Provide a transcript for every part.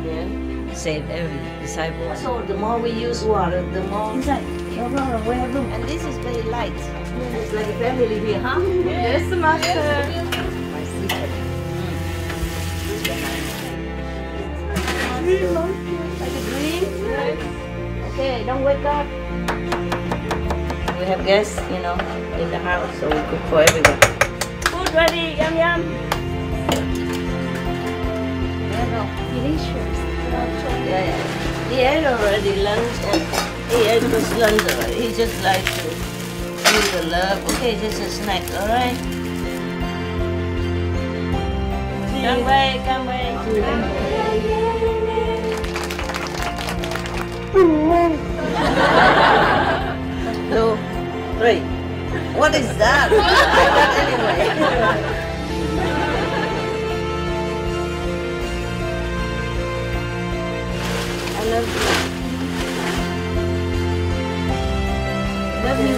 Yeah. Save every disciple. So the more we use water, the more. Inside. And this is very light. Yeah. It's like a family here, huh? Yes, Master. My secret. Like a dream? Yes. Okay, don't wake up. We have guests, you know, in the house, so we cook for everyone. Food ready, yum yum. Delicious. Yeah. He ate already lunch and he ate his lunch already. He just likes to feel the love. Okay, just a snack, alright? Come away, come away. 2, 3. What is that? Anyway. I love you. Love you.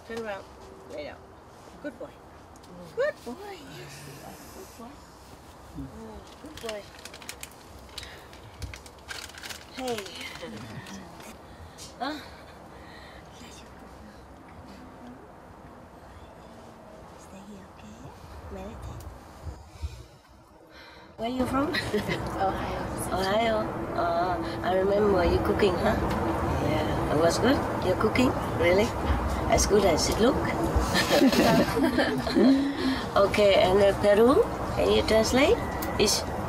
Turn around. Lay down. Good boy. Good boy. Yes. Good boy. Good boy. Hey. Huh? Stay here, okay? Meditate. Where are you from? Ohio. Ohio. I remember you cooking, huh? Yeah. It was good? You're cooking? Really? As good as it look? Okay, and Peru? Can you translate?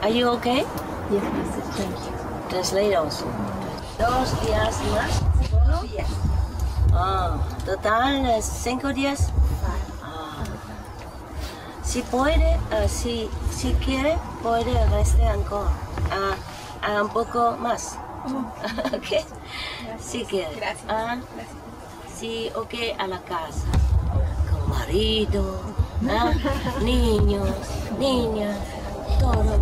Are you okay? Yes, Master. Thank you. Translate also. 2 días más. ¿Solo? Yes. Total 5 días. Si puede, si quiere, puede restar encore. Un poco más. Ok. Si quiere. Gracias. Sí, ok, a la casa. Con marido, niños, niñas, todo.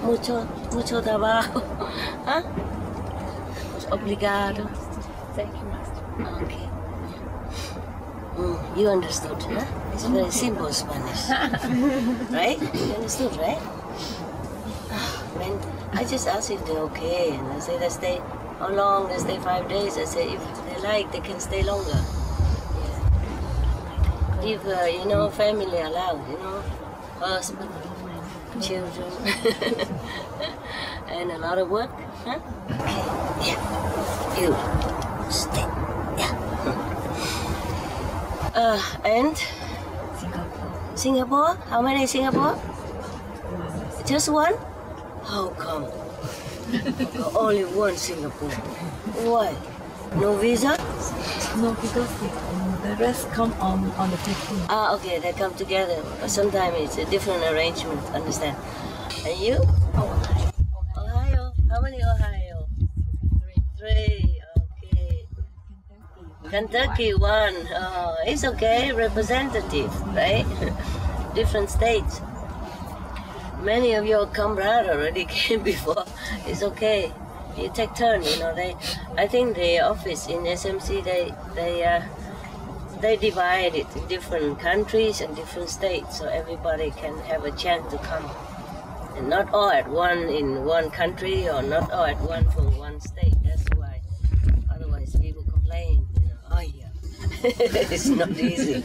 mucho trabajo. Obrigado. Thank you, Master. Okay. You understood, huh? It's very simple Spanish. Right? You understood, right? When I just asked if they're okay, and I said, let's stay. How long? They stay 5 days. I say if they like, they can stay longer. Yeah. If you know, family allowed, you know, husband, children, and a lot of work, huh? Okay, yeah. You stay, yeah. And Singapore? How many Singapore? Just one? How come? Only one Singapore. Why? No visa? No, because the rest come on the 15th. Okay, they come together. Sometimes it's a different arrangement, understand? And you? Ohio. Ohio? How many Ohio? 3, okay. Kentucky, 1. Oh, it's okay, representative, right? Different states. Many of your comrades already came before. It's okay. You take turn, you know. I think the office in SMC they divide it in different countries and different states, so everybody can have a chance to come. And not all at one in one country, or not all at one from one state. That's why. Otherwise, people complain. You know, oh yeah. It's not easy.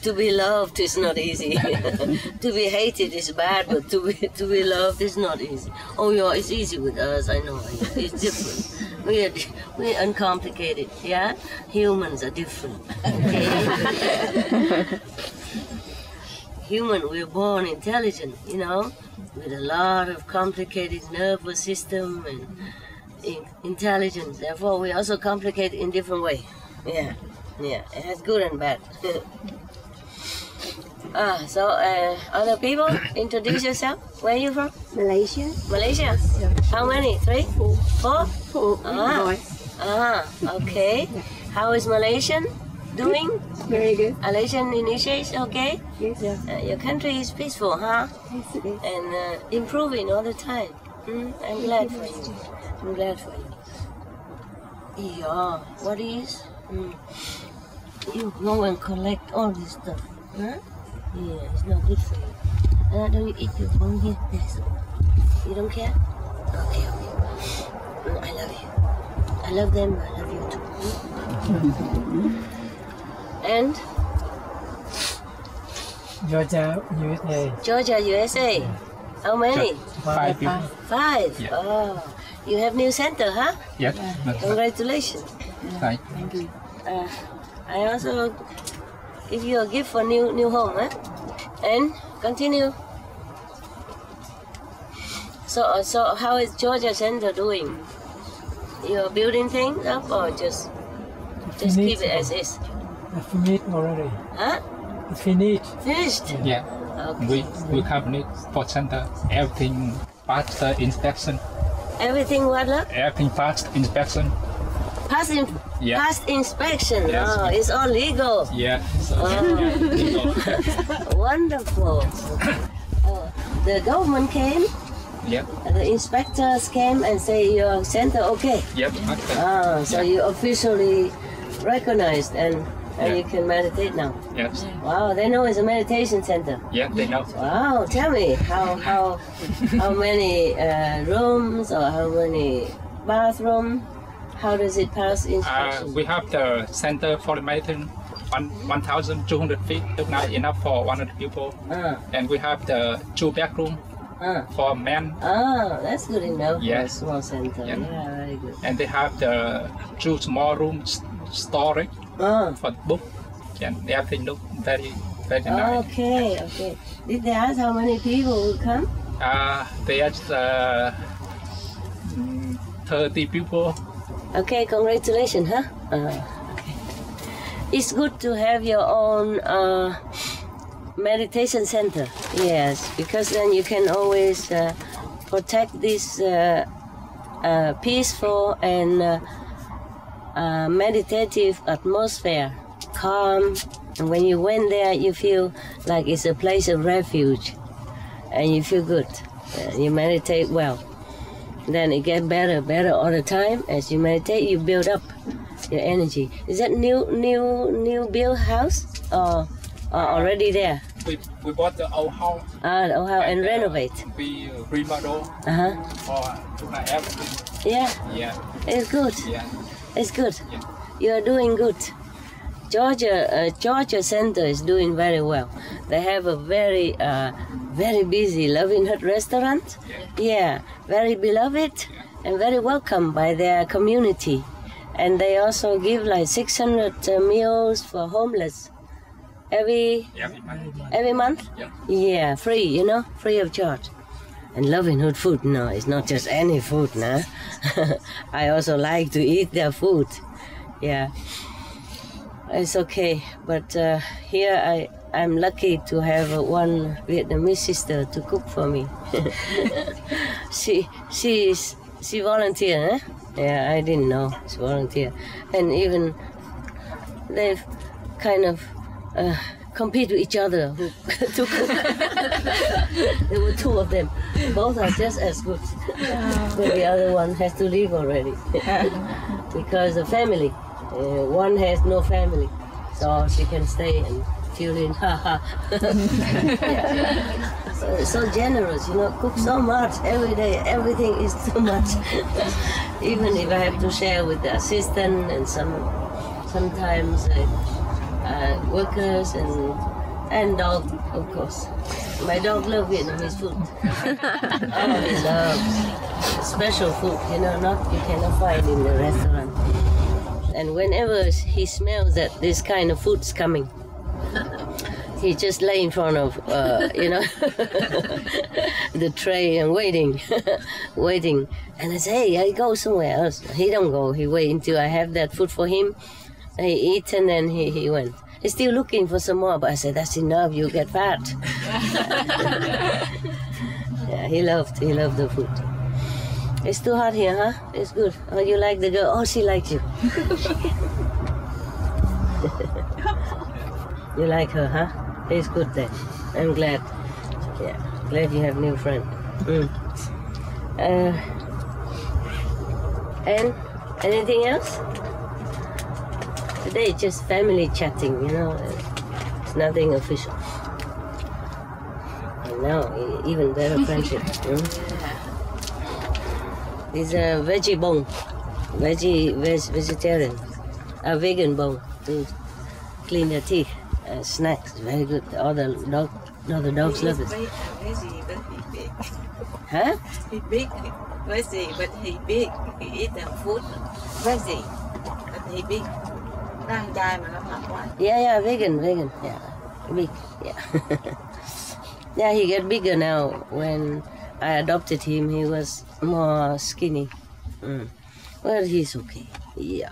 To be loved is not easy. To be hated is bad, but to be loved is not easy. Oh yeah, it's easy with us, I know. It's different. We're uncomplicated, yeah? Humans are different, okay? We're born intelligent, you know, with a lot of complicated nervous system and intelligence. Therefore, we also complicate in different way. Yeah. Yeah, it has good and bad. So other people, introduce yourself. Where are you from? Malaysia. Malaysia? Yeah. How many? 3? 4? 4 boys. Okay. How is Malaysian? doing? Very good. Malaysian initiation, okay? Yes, yes. Your country is peaceful, huh? Yes, it is. And improving all the time. I'm glad for you. I'm glad for you. Yeah, what is? You go and collect all this stuff, huh? Yeah, it's not good for you. Don't you eat your phone here? Yes. You don't care? Okay, okay. I love you. I love them. I love you too. And Georgia, USA. Georgia, USA. How many? 5 people. 5. Yeah. Oh, you have new center, huh? Yes. Congratulations. Thank Thank you. I also give you a gift for new home, huh? And continue. So how is Georgia Center doing? You're building things up or just keep it as is? I finished already. Huh? Finished. Finished? Yeah. Okay. We company for center. Everything passed the inspection. Everything what, love? Everything passed inspection. Past inspection. Yes. Oh, it's all legal. Yeah. So, Wonderful. The government came, Yep. the inspectors came and say your center okay. Yep. So you officially recognized and you can meditate now. Yes. Wow, they know it's a meditation center. Yeah, they know. Wow, tell me how many rooms or how many bathrooms? How does it pass inspection? We have the center for the meditation 1,200 feet, not enough for 100 people. And we have the 2 bedroom for men. That's good enough for a Yes. small center. Yeah. Yeah, very good. And they have the 2 small rooms storage for the book. And everything look very nice. Okay. Did they ask how many people will come? They had 30 people. Okay, congratulations, huh? Okay. It's good to have your own meditation center. Yes, because then you can always protect this peaceful and meditative atmosphere, calm. And when you went there, you feel like it's a place of refuge, and you feel good. You meditate well. Then it gets better all the time. As you meditate, you build up your energy. Is that new build house or already there? We bought the old house. The old house and renovate. We remodel for everything. Yeah. Yeah. It's good. Yeah. It's good. Yeah. You are doing good. Georgia Center is doing very well. They have a very busy Loving Hut restaurant. Yeah, very beloved and very welcome by their community. And they also give like 600 meals for homeless every month. Yeah. Yeah, free, free of charge. And Loving Hut food, no, it's not just any food, nah. I also like to eat their food. Yeah. It's okay, but here I'm lucky to have one Vietnamese sister to cook for me. she volunteer, eh? Yeah, I didn't know she volunteer, and even they've kind of compete with each other to cook. There were 2 of them. Both are just as good, but the other one has to leave already because of family. One has no family, so she can stay and tune in. Yeah. So generous, cook so much every day. Everything is too much. Even if I have to share with the assistant and sometimes workers and dog, of course. My dog loves Vietnamese food. He loves special food, you cannot find in the restaurant. And whenever he smells that this kind of food's coming, he just lay in front of, the tray and waiting. And I say, hey, I go somewhere else. He don't go. He wait until I have that food for him. He eats and then he went. He's still looking for some more, but I said, that's enough. You get fat. Yeah, he loved the food. It's too hot here, huh? It's good. Oh, you like the girl? Oh, she likes you. You like her, huh? It's good then. I'm glad. Yeah, glad you have new friend. And anything else? Today just family chatting, you know. It's nothing official. And now even better friendship. It's a veggie bone, vegetarian, a vegan bone to clean your teeth. Snacks, very good. All the dogs love it. Veggie, but he big. Huh? He big. Veggie, but he big. He eat the food. Veggie, but he big. ร่างกายมันน้ำหนักไว้ Yeah, vegan. Yeah, big. Yeah. Yeah, he get bigger now. When I adopted him, he was more skinny. Well, he's okay. Yeah.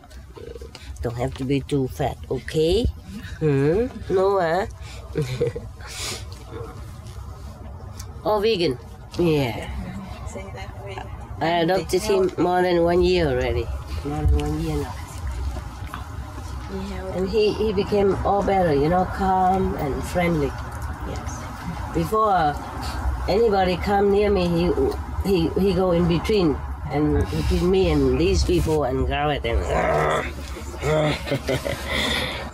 Don't have to be too fat, okay? No, huh? Oh, vegan. Yeah. Say that way. I adopted him more than 1 year already. More than 1 year now. And he became all better, you know, calm and friendly. Yes. Before anybody come near me, he go in between me and these people and Garrett and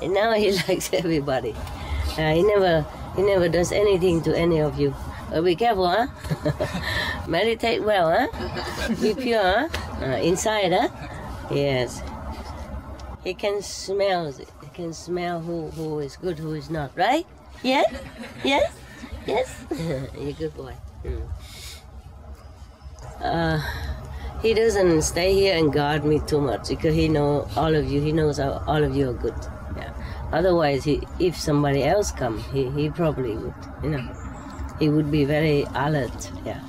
and now he likes everybody. He never does anything to any of you. Be careful, huh? Meditate well, huh? Be pure, huh? Inside, huh? Yes. He can smell it. He can smell who is good, who is not, right? Yes? Yes? Yes? You're a good boy. He doesn't stay here and guard me too much because he knows all of you. He knows all of you are good. Yeah. Otherwise, if somebody else come, he probably would. You know, he would be very alert. Yeah.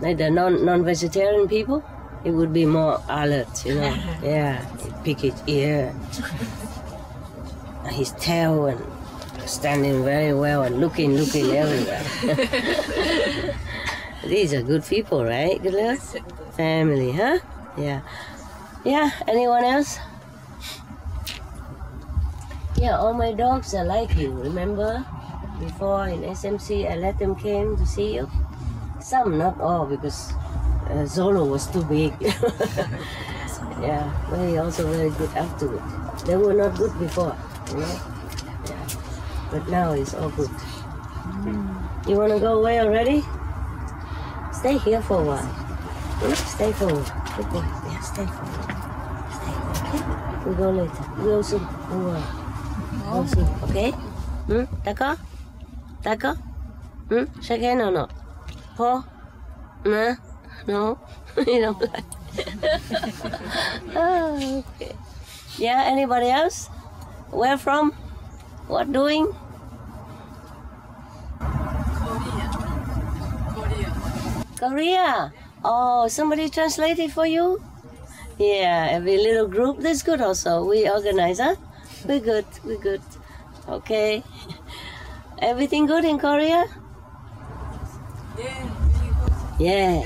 Like the non-vegetarian people, he would be more alert. You know. Yeah. He'd pick his ear, his tail, and standing very well and looking everywhere. These are good people, right? Good luck. Family, huh? Yeah. Yeah, anyone else? Yeah, all my dogs are like you, remember? Before in SMC, I let them came to see you. Some, not all, because Zolo was too big. Yeah, but he also very good afterward. They were not good before, you know? Yeah. But now it's all good. You want to go away already? Stay here for a while. Stay for a while. Good boy. Yeah, stay for a while. Stay. Okay? We go later. We go soon. Don't worry. Go soon. Okay? D'accord? D'accord? Shake hand or not? Paul? No? No? You don't like oh, okay. Yeah, anybody else? Where from? What doing? Korea. Oh, somebody translated for you? Yeah, every little group. That's good also. We organize, huh? We're good. Okay. Everything good in Korea? Yeah.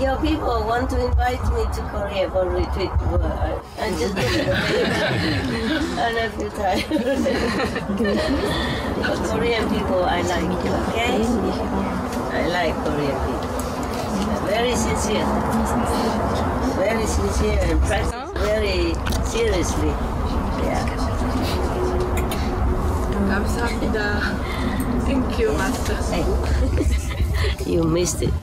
Your people want to invite me to Korea for retreat. I just a few times. But Korean people I like, okay? I like Korean people. Very sincere and practice very seriously. Yeah. 감사합니다. Thank you, Master. Hey. You missed it.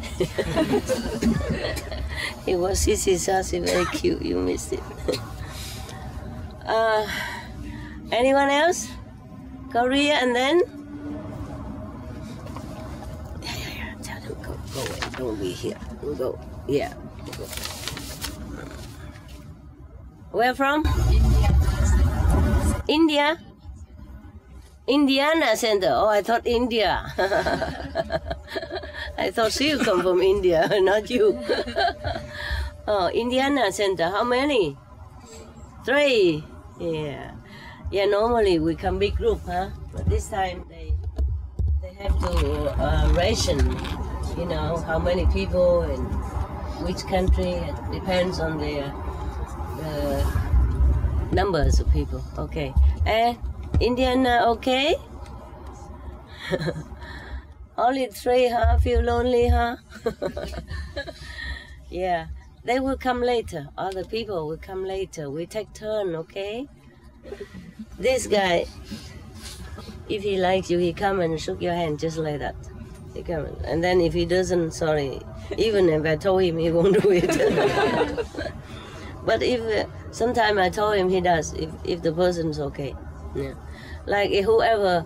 It was Sissy Sassy, very cute. You missed it. Anyone else? Korea and then? Yeah. Tell them go away. Don't be here. We'll go. Yeah. We'll go. Where from? India. Indiana Center. Oh, I thought India. I thought she come from India, not you. Oh, Indiana Center. How many? 3. Yeah. Yeah, normally we come big group, huh? But this time they have to ration, you know, how many people and which country. It depends on their numbers of people. Okay. And Indian, okay? Only 3, huh? Feel lonely, huh? Yeah. They will come later. Other people will come later. We take turn, okay? This guy, if he likes you, he come and shook your hand just like that. He come, and then if he doesn't, sorry. Even if I told him, he won't do it. But if sometime I told him, he does. If the person's okay. Yeah. Like if whoever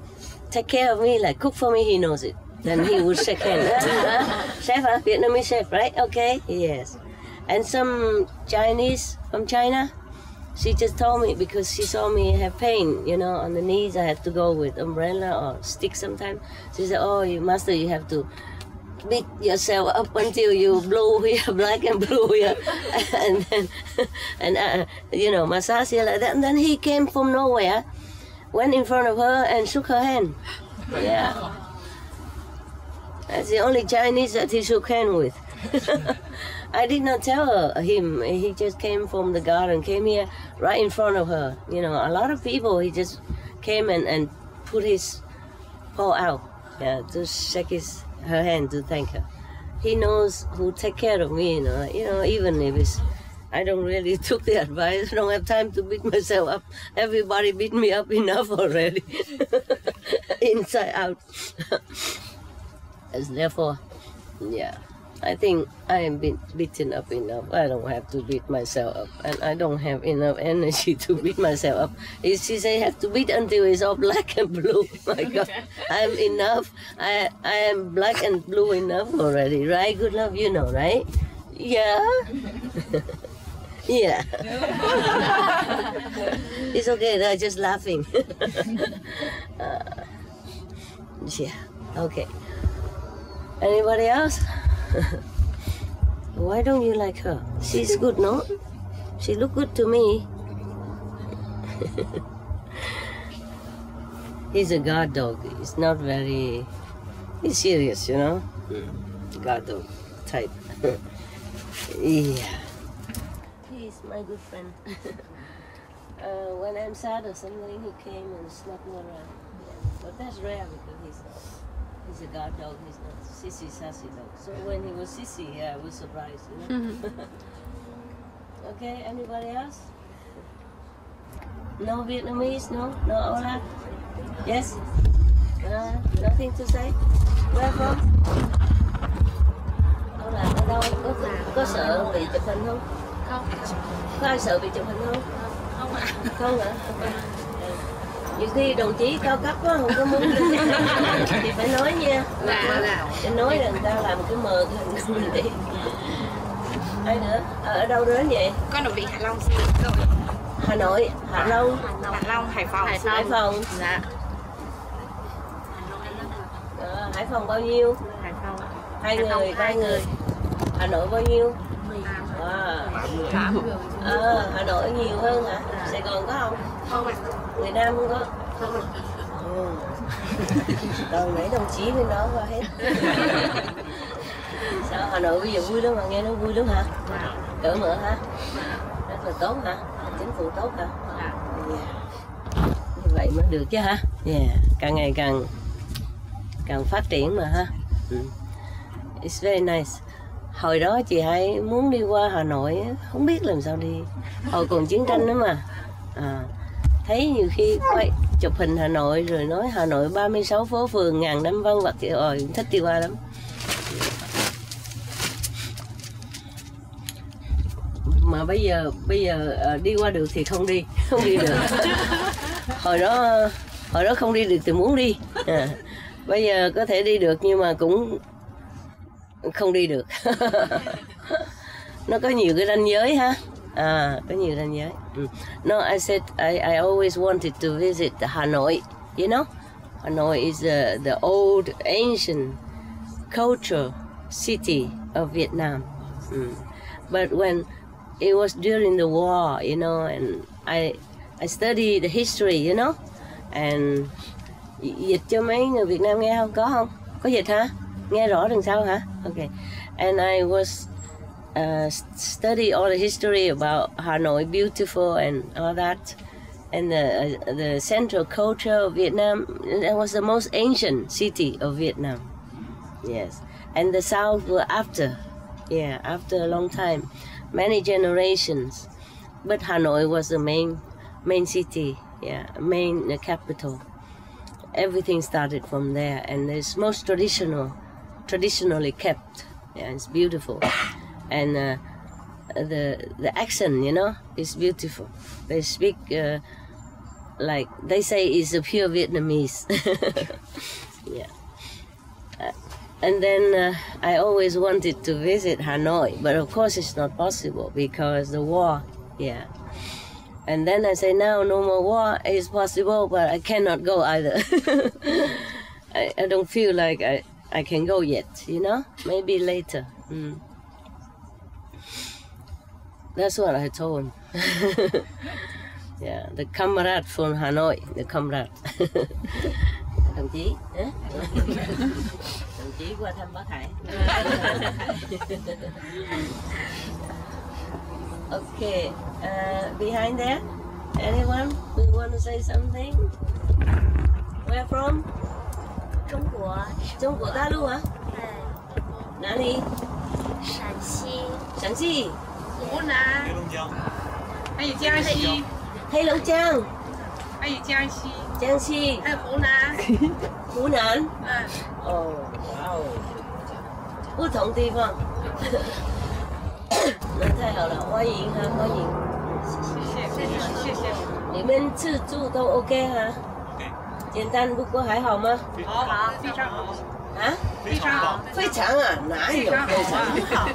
take care of me, like cook for me, he knows it. Then he would shake hand. Chef, huh? Vietnamese chef, right? Okay. Yes. And some Chinese from China, she just told me because she saw me have pain, you know, on the knees. I had to go with umbrella or stick sometimes. She said, "Oh, you master, you have to beat yourself up until you blue here, black and blue here," and then you know, massage here like that. And then he came from nowhere, went in front of her and shook her hand. Yeah, that's the only Chinese that he shook hand with. I did not tell him. He just came from the garden, came here right in front of her. You know, a lot of people, he just came and put his paw out, yeah, to shake her hand to thank her. He knows who take care of me, you know, even if it's, I don't really took the advice. I don't have time to beat myself up. Everybody beat me up enough already, inside out. As therefore, yeah. I think I am beaten up enough. I don't have to beat myself up. And I don't have enough energy to beat myself up. She say I have to beat until it's all black and blue. My God, I'm enough. I am black and blue enough already, right? Good love, you know, right? Yeah. Yeah. It's okay, they're just laughing. Yeah, okay. Anybody else? Why don't you like her? She's good, no? She look good to me. He's a guard dog. He's not very... He's serious, you know? Guard dog type. Yeah. He's my good friend. When I'm sad or something, he came and snuck me around. Yeah. But that's rare because he's a guard dog, he's not sissy, sassy dog. So when he was sissy, yeah, I was surprised, you know? Okay, anybody else? No Vietnamese, no? No Ola? Yes? Nothing to say? Where from? Ola, ở đâu? Có sợ bị chụp hình không? Không. Có ai sợ bị chụp hình không? Không ạ. Không hả? Nhiều khi đồng chí cao cấp quá không có muốn đi thì phải nói nha. Để nói là người ta làm cái mờ cái hình của mình đi. Ai nữa? Ở đâu đến vậy? Con ở bị Hạ Long xin rồi. Hà Nội, Hạ Long, Hải Phòng. Hải Phòng. Dạ. Hải Phòng bao nhiêu? Hải Phòng. 2 người, 3 người. Hà Nội bao nhiêu? 8 người. Hà Nội nhiều hơn hả? Sài Gòn có không? Không ạ. Người Nam không có? Không ạ. Đầu nãy đồng chí bên đó qua hết. Sao Hà Nội bây giờ vui lắm mà, nghe nó vui lắm hả? Cởi mở hả? Rất là tốt hả? Chính phủ tốt hả? Yeah. Như vậy mới được chứ hả? Yeah. Càng ngày càng phát triển mà ha. It's very nice. Hồi đó chị hay muốn đi qua Hà Nội, không biết làm sao đi. Hồi còn chiến tranh nữa mà. Thấy nhiều khi quay chụp hình Hà Nội rồi nói Hà Nội 36 phố phường ngàn năm văn vật, rồi thích đi qua lắm. Mà bây giờ đi qua được thì không đi được. Hồi đó không đi được thì muốn đi. Bây giờ có thể đi được nhưng mà cũng không đi được. Nó có nhiều cái ranh giới ha. Có nhiều ranh giới. No, I said I always wanted to visit Hanoi. You know, Hanoi is the old ancient culture city of Vietnam. But when it was during the war, you know, and I studied the history, you know, and dịch cho mấy người Việt Nam nghe không? Có không? Có dịch hả? Nghe rõ đằng sau hả? Okay. And I was study all the history about Hanoi, beautiful and all that, and the central culture of Vietnam. That was the most ancient city of Vietnam. Yes, and the south were after, after a long time, many generations. But Hanoi was the main city, main capital. Everything started from there, and it's most traditionally kept. Yeah, it's beautiful, and the accent, is beautiful. They speak like they say it's a pure Vietnamese. And then I always wanted to visit Hanoi, but of course it's not possible because the war. And then I say now no more war is possible, but I cannot go either. I don't feel like I can go yet, maybe later. That's what I told him. The comrade from Hanoi, the comrade. Đồng chí, đồng chí qua thăm Bác Hải. Okay, behind there, anyone who want to say something? Where from? 中国。中国大陆啊？哪里？陕西。陕西。湖南。黑龙江。还有江西。黑龙江。还有江西。江西。还有湖南。湖南。哦，哇哦，不同地方。那太好了，欢迎哈，欢迎。谢谢。你们吃住都 OK 哈？简单不过还好吗？好，非常好。啊？非常好。非常啊，哪有非常好？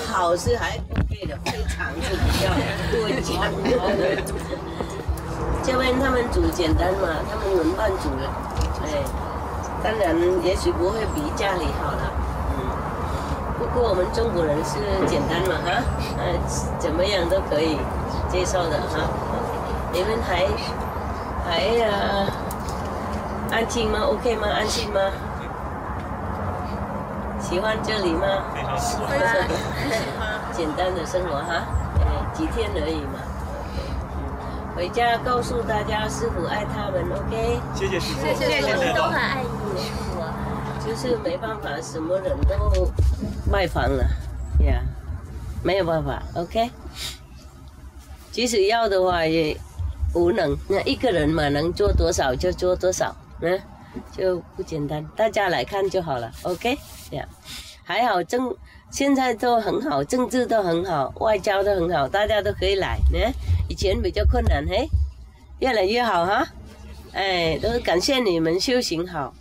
好是还 OK 的，非常是比较多讲。这边他们煮简单嘛，他们轮班煮的，当然也许不会比家里好了。不过我们中国人是简单嘛哈，怎么样都可以接受的哈。你们还安静吗 ？OK 吗？安静吗？喜欢这里吗？喜欢。简单的生活哈，几天而已嘛。回家告诉大家师父爱他们 ，OK？ 谢谢师父，我们都很爱你，师父。就是没办法，什么人都拜访了，没有办法 ，OK？ 即使要的话也无能，那一个人嘛，能做多少就做多少，就不简单。大家来看就好了 ，OK？ 还好现在都很好，政治都很好，外交都很好，大家都可以来，以前比较困难，越来越好哈，都是感谢你们修行好，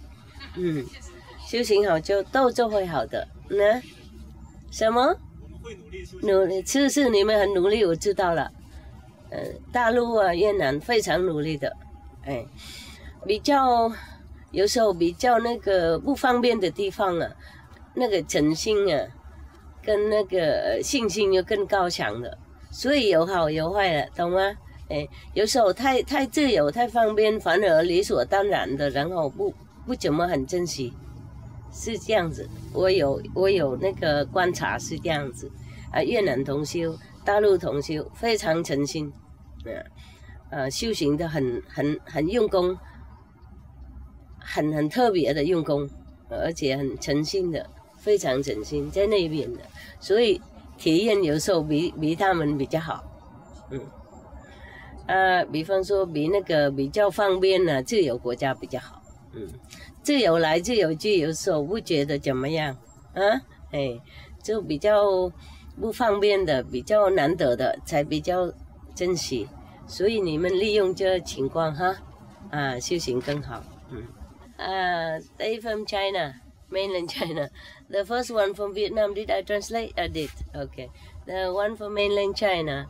修行好就会好的，什么？我们会努力修行。努力是你们很努力，我知道了。大陆啊，越南非常努力的，有时候比较那个不方便的地方啊，那个诚心啊，跟那个信心又更高强了，所以有好有坏了，懂吗？有时候太自由太方便，反而理所当然的，然后不怎么很珍惜。是这样子，我有那个观察是这样子，越南同修、大陆同修非常诚心，修行的很用功，很特别的用功，而且很诚心的，非常诚心在那边的，所以体验有时候比他们比较好，比方说比那个比较方便的自由国家比较好，自由来自由去，有时候不觉得怎么样就比较不方便的，比较难得的才比较珍惜，所以你们利用这情况哈，修行更好。They from China, mainland China. The first one from Vietnam, did I translate? I did. Okay. The one from mainland China.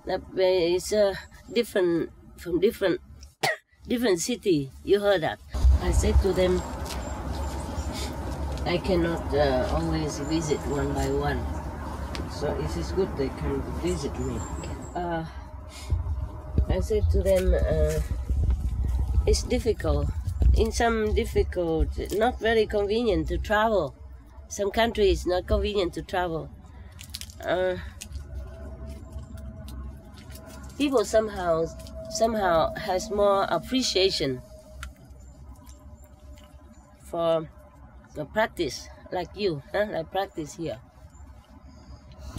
That is different from different city. You heard that? I said to them, I cannot always visit one by one. So if it's good, they can visit me. I said to them, it's difficult. In some difficult, not very convenient to travel Some countries not convenient to travel. People somehow has more appreciation for the practice like you, like practice here.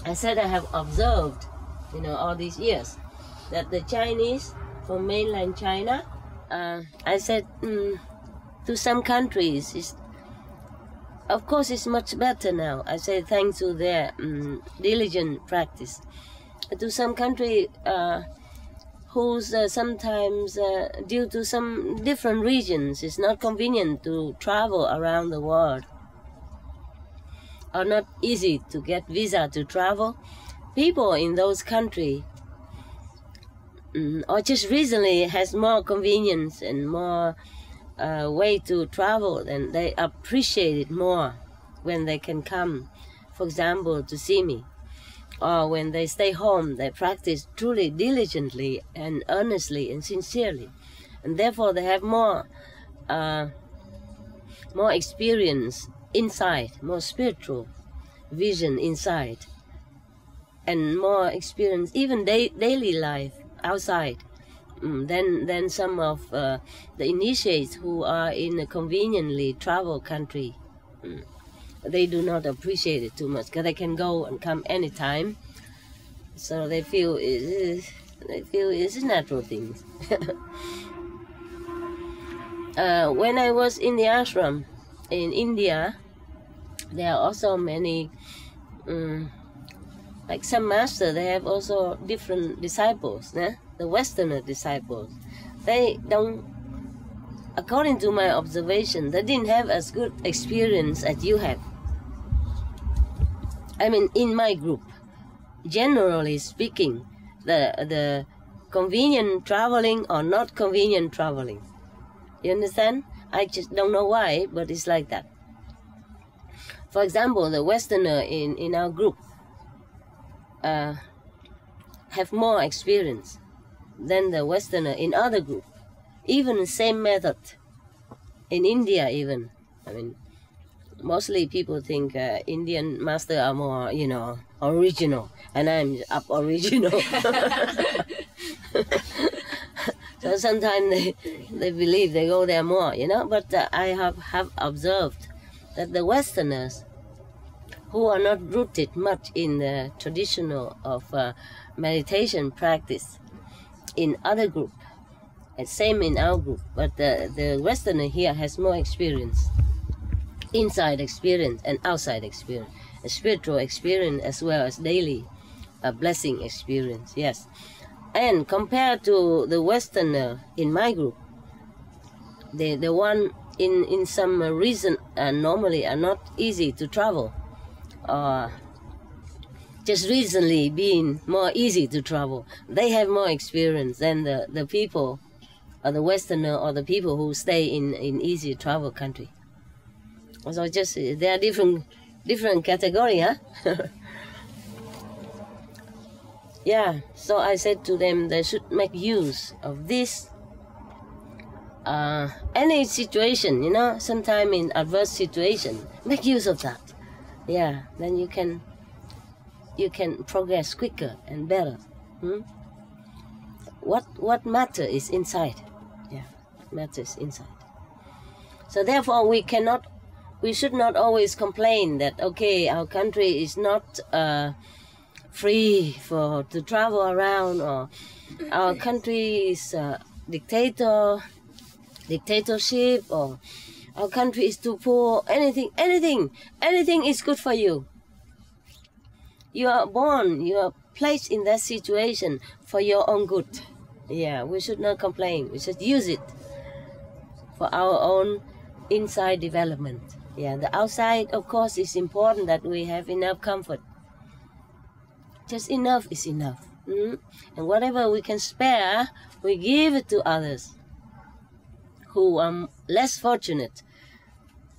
I said I have observed, all these years, that the Chinese from mainland China, I said to some countries, of course it's much better now. I say thanks to their diligent practice. To some country whose sometimes due to some different regions it's not convenient to travel around the world, or not easy to get visa to travel, people in those countries or just recently has more convenience and more way to travel, and they appreciate it more when they can come, for example, to see me. Or when they stay home, they practice truly diligently and earnestly and sincerely. And therefore they have more experience inside, more spiritual vision inside, and more experience even daily life outside than some of the initiates who are in a conveniently travel country. They do not appreciate it too much because they can go and come anytime, so they feel it's a natural thing. When I was in the ashram in India, there are also many, like some master, they have also different disciples. The Westerner disciples, they don't, according to my observation, they didn't have as good experience as you have. I mean, in my group, generally speaking, the convenient traveling or not convenient traveling. You understand? I just don't know why, but it's like that. For example, the Westerner in our group have more experience than the Westerner in other group. Even the same method in India, even. I mean, mostly people think Indian master are more, original, and I'm original. So sometimes they believe they go there more, But I have observed that the Westerners, who are not rooted much in the traditional of meditation practice in other group, and same in our group, but the Westerner here has more experience, inside experience and outside experience, a spiritual experience as well as daily blessing experience, yes. And compared to the Westerner in my group, the one in some reason normally are not easy to travel, just recently being more easy to travel, they have more experience than the people, or the Westerner, or the people who stay in easy travel country. So just they are different category, Yeah, so I said to them they should make use of this. Any situation, sometime in adverse situation, make use of that. Yeah, then you can progress quicker and better. What matter is inside. Yeah, matters inside. So therefore we should not always complain that, okay, our country is not free to travel around, or our country is dictatorship, or our country is too poor. Anything is good for you. You are born, you are placed in that situation for your own good. Yeah, we should not complain. We should use it for our own inside development. Yeah, the outside, of course, is important that we have enough comfort. Just enough is enough. And whatever we can spare, we give it to others who are less fortunate,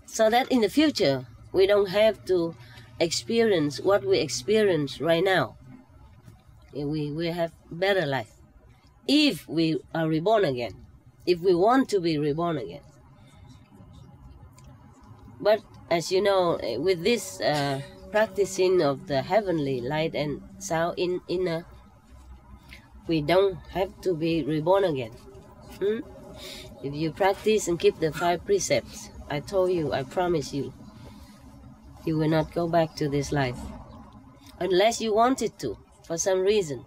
so that in the future we don't have to experience what we experience right now. We have better life if we are reborn again, if we want to be reborn again. But as you know, with this practicing of the heavenly light and sound in inner, we don't have to be reborn again. If you practice and keep the 5 precepts, I told you, I promise you, you will not go back to this life. Unless you wanted to, for some reason.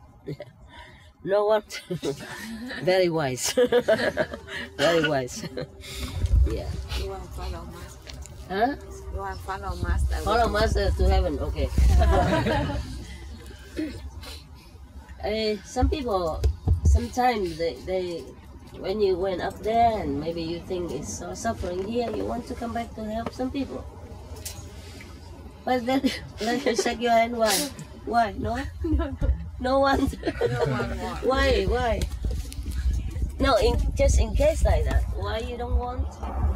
No one. Very wise. Very wise. Yeah. You want to follow master? Huh? You want to follow master? Follow master to heaven, okay. Some people, sometimes they when you went up there and maybe you think it's so suffering here, you want to come back to help some people. But then, let me shake your hand. Why? Why? No? No one? Why? No, just in case like that. Why you don't want?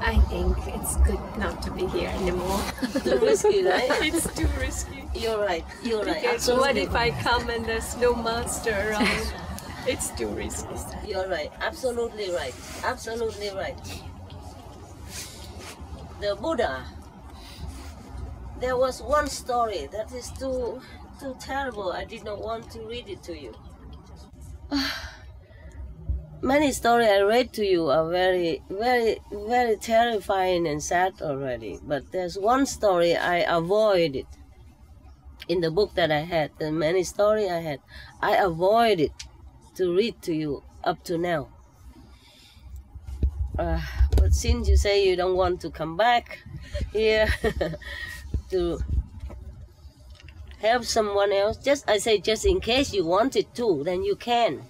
I think it's good not to be here anymore. Too risky, right? It's too risky. You're right. You're right. Because what if I come and there's no master around? It's too risky. You're right. Absolutely right. Absolutely right. The Buddha. There was one story that is too terrible. I did not want to read it to you. Many stories I read to you are very, very, very terrifying and sad already. But there's one story I avoided in the book that I had. The many stories I had, I avoided to read to you up to now. But since you say you don't want to come back here to help someone else, just in case you wanted to, then you can.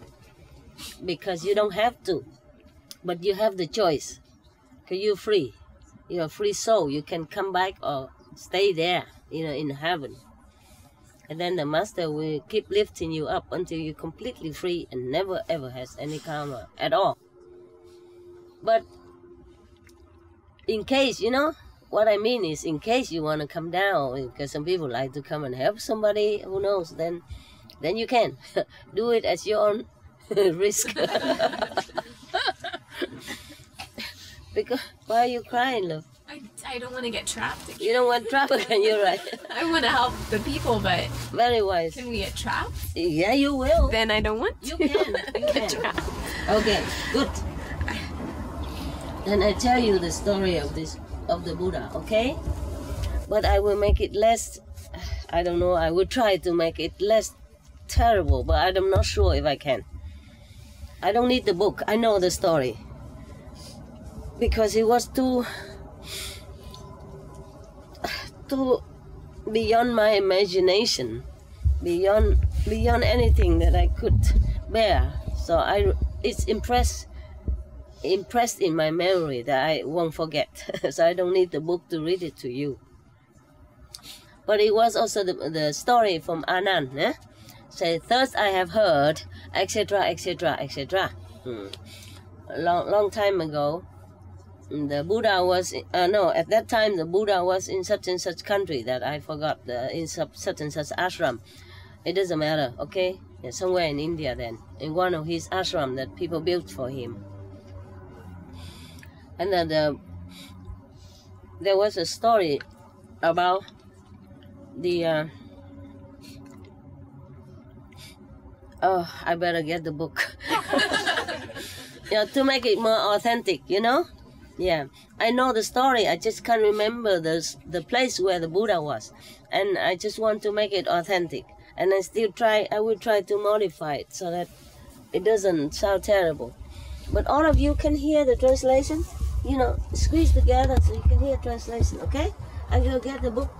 Because you don't have to, but you have the choice. Because you're free. You're a free soul. You can come back or stay there, in heaven. And then the master will keep lifting you up until you're completely free and never ever has any karma at all. But in case, what I mean is, in case you want to come down, because some people like to come and help somebody, who knows, then you can. Do it as your own risk. Because, why are you crying, love? I don't want to get trapped again. You don't want trapped again, you're right. I want to help the people, but Very wise. can we get trapped? Yeah, you will. Then I don't want to. You can. You can. Okay, good. Then I tell you the story of the Buddha, okay? But I will make it less, I don't know, I will try to make it less terrible, but I'm not sure if I can. I don't need the book, I know the story. Because it was too beyond my imagination, beyond anything that I could bear. So it's impressed in my memory that I won't forget. So I don't need the book to read it to you. But it was also the story from Anand. Say, thus I have heard, etc., etc., etc. Long time ago, the Buddha was, at that time the Buddha was in such and such country that I forgot, in such and such ashram. It doesn't matter, okay? Yeah, somewhere in India then, in one of his ashram that people built for him. And then there was a story about the... I better get the book. To make it more authentic, Yeah, I know the story. I just can't remember the place where the Buddha was, and I just want to make it authentic. And I will try to modify it so that it doesn't sound terrible. But all of you can hear the translation. Squeeze together so you can hear translation. Okay? I will get the book.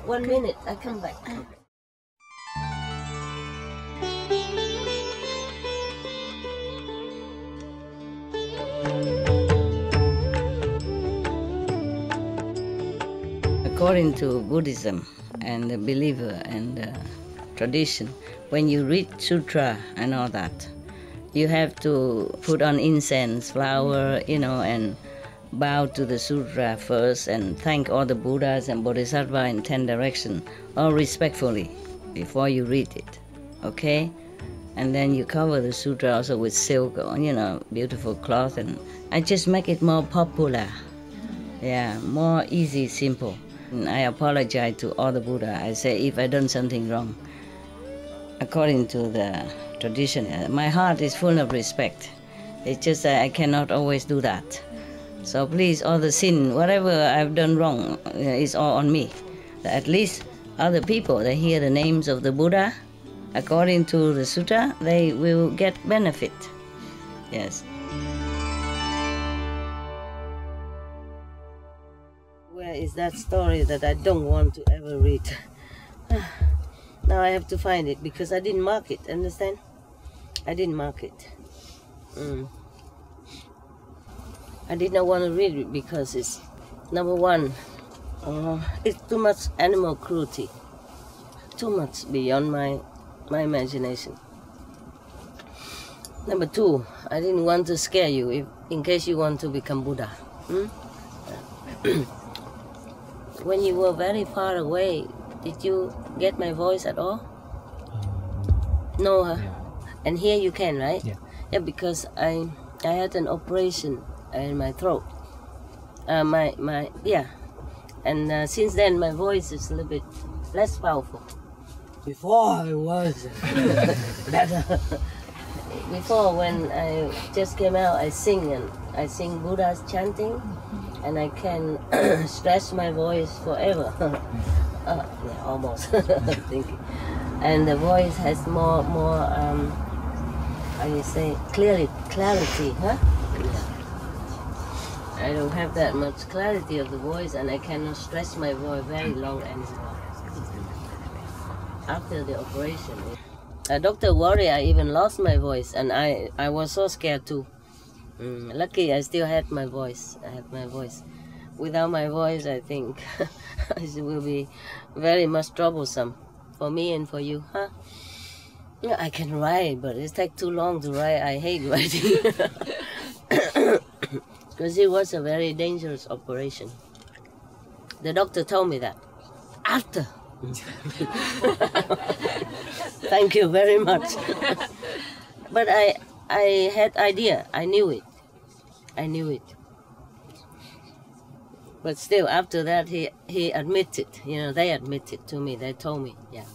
1 minute. I come back. According to Buddhism and the believer and tradition, when you read sutra and all that, you have to put on incense, flower, and bow to the sutra first and thank all the Buddhas and Bodhisattva in 10 directions, all respectfully, before you read it, okay? And then you cover the sutra also with silk, beautiful cloth, and I just make it more popular. Yeah, more easy, simple. And I apologize to all the Buddha. I say if I done something wrong, according to the tradition, my heart is full of respect. It's just that I cannot always do that. So please, all the sin, whatever I've done wrong, is all on me. At least other people, they hear the names of the Buddha, according to the sutta, they will get benefit. Yes. Where is that story that I don't want to ever read? Now I have to find it because I didn't mark it, understand? I didn't mark it. I did not want to read it because it's, number one, it's too much animal cruelty. Too much beyond my imagination. Number two, I didn't want to scare you in case you want to become Buddha. When you were very far away, did you get my voice at all? No, huh? Yeah. And here you can, right? Yeah. Yeah, because I had an operation in my throat. And since then my voice is a little bit less powerful. Before I was better. Before, when I just came out, I sing Buddha's chanting, and I can stretch my voice forever. Yeah, almost. Thinking. And the voice has more how you say, clarity, huh? Yeah. I don't have that much clarity of the voice, and I cannot stretch my voice very long anymore. After the operation, Dr. worried I even lost my voice, and I was so scared too. Lucky I still had my voice. I have my voice. Without my voice, I think it will be very much troublesome for me and for you, huh? Yeah, I can write, but it takes too long to write. I hate writing. Because it was a very dangerous operation. The doctor told me that. After. Thank you very much. But I had idea. I knew it. But still, after that, he admitted. They admitted to me. They told me, yeah.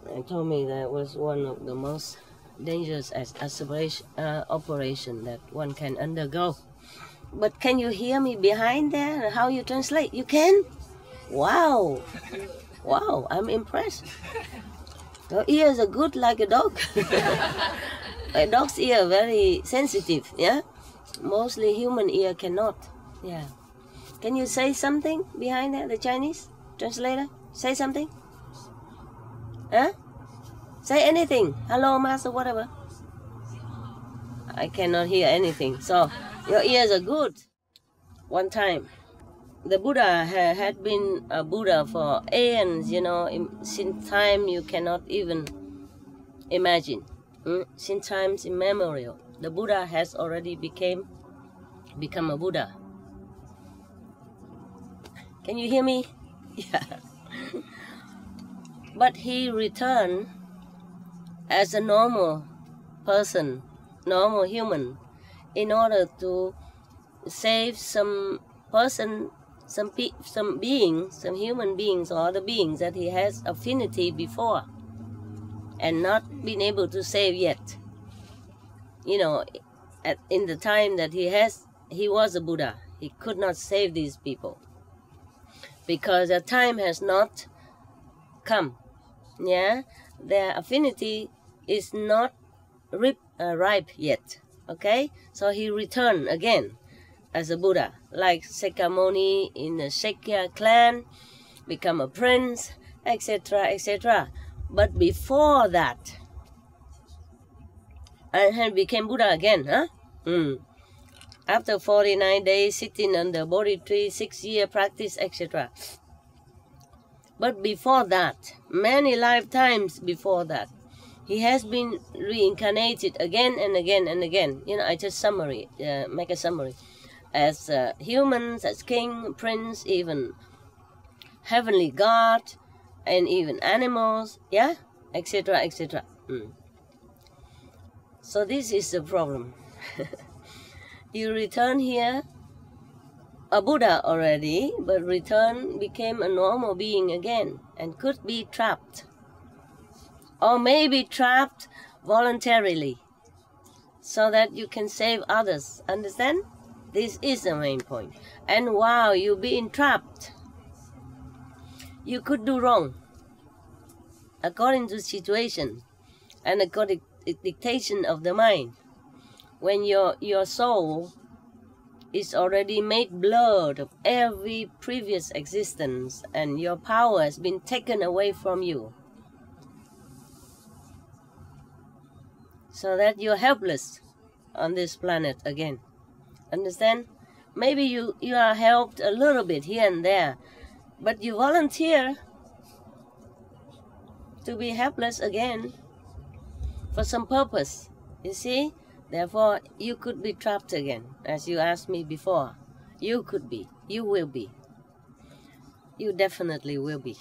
They told me that was one of the most dangerous operation that one can undergo. But can you hear me behind there? How you translate? You can? Wow. Wow, I'm impressed. Your ears are good like a dog. A dog's ear very sensitive, yeah? Mostly human ear cannot, yeah. Can you say something behind there, the Chinese translator? Say something? Huh? Say anything. Hello, master, whatever. I cannot hear anything. So, your ears are good. One time, the Buddha had been a Buddha for aeons, since time you cannot even imagine. Since times immemorial, the Buddha has already become a Buddha. Can you hear me? Yeah. But he returned as a normal person, normal human, in order to save some person, some beings, some human beings or other beings that he has affinity before and not been able to save yet. In the time that he was a Buddha, he could not save these people because the time has not come. Yeah, their affinity is not ripe yet. Okay, so he returned again as a Buddha, like Sakyamuni in the Shakya clan, become a prince, etc., etc. But before that, and became Buddha again, huh? After 49 days sitting under Bodhi tree, 6-year practice, etc. But before that, many lifetimes before that, he has been reincarnated again and again and again. I just make a summary. As humans, as king, prince, even heavenly god, and even animals, yeah, etc., etc. So this is the problem. You return here a Buddha already, but returned, became a normal being again, and could be trapped. Or maybe trapped voluntarily, so that you can save others. Understand? This is the main point. And while you're being trapped, you could do wrong, according to the situation, and according to the dictation of the mind. When your soul is already made blood of every previous existence, and your power has been taken away from you, so that you're helpless on this planet again. Understand? Maybe you are helped a little bit here and there, but you volunteer to be helpless again for some purpose. You see? Therefore, you could be trapped again, as you asked me before. You could be. You will be. You definitely will be.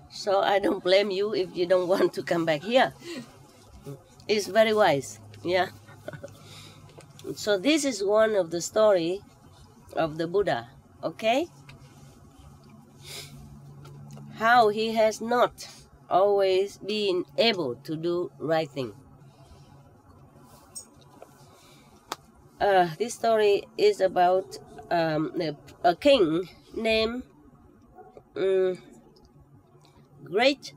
So I don't blame you if you don't want to come back here. It's very wise. Yeah. So this is one of the story of the Buddha. Okay? How he has not always been able to do right thing. This story is about a king named Great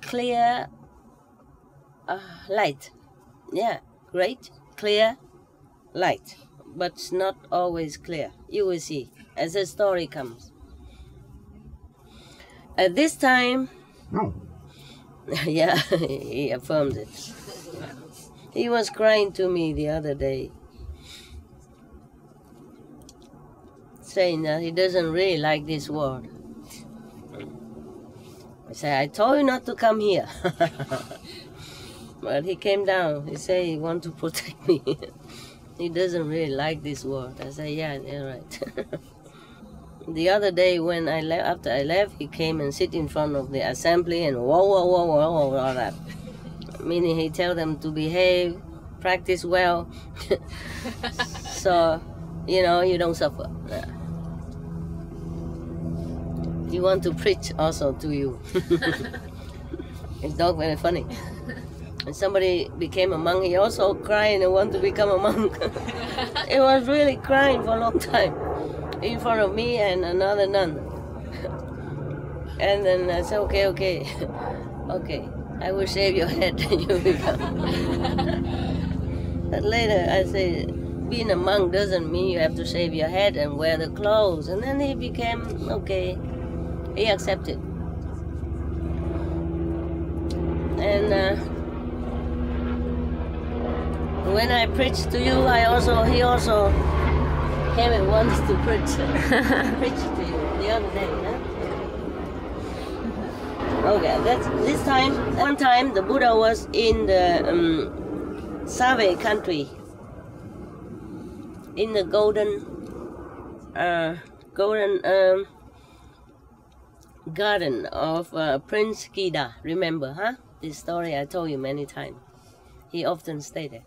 Clear Light. Yeah, great clear light, but it's not always clear. You will see as the story comes. At this time, yeah, he affirmed it. He was crying to me the other day, saying that he doesn't really like this world. I said, I told you not to come here. But he came down. He said he wants to protect me. He doesn't really like this world. I said, yeah, you're right. The other day when I left, after I left, he came and sit in front of the assembly and whoa, all that. Meaning he tell them to behave, practice well, so, you know, you don't suffer. Yeah. He want to preach also to you. It's dog very funny. And somebody became a monk, he also crying and want to become a monk. He was really crying for a long time in front of me and another nun. And then I said, okay, okay, I will shave your head and you become. But later I said, being a monk doesn't mean you have to shave your head and wear the clothes. And then he became, okay, he accepted. And when I preached to you, he also came and wants to preach to you the other day. Huh? Okay, this time. One time, the Buddha was in the Save country, in the golden garden of Prince Gida. Remember, huh? This story I told you many times. He often stayed there.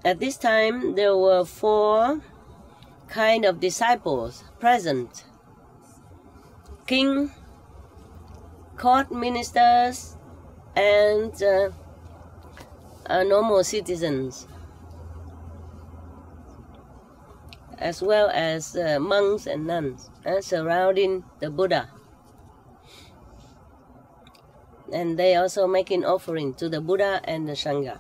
At this time, there were 4 kind of disciples present. King, court ministers, and normal citizens, as well as monks and nuns, surrounding the Buddha. And they also making offering to the Buddha and the Sangha.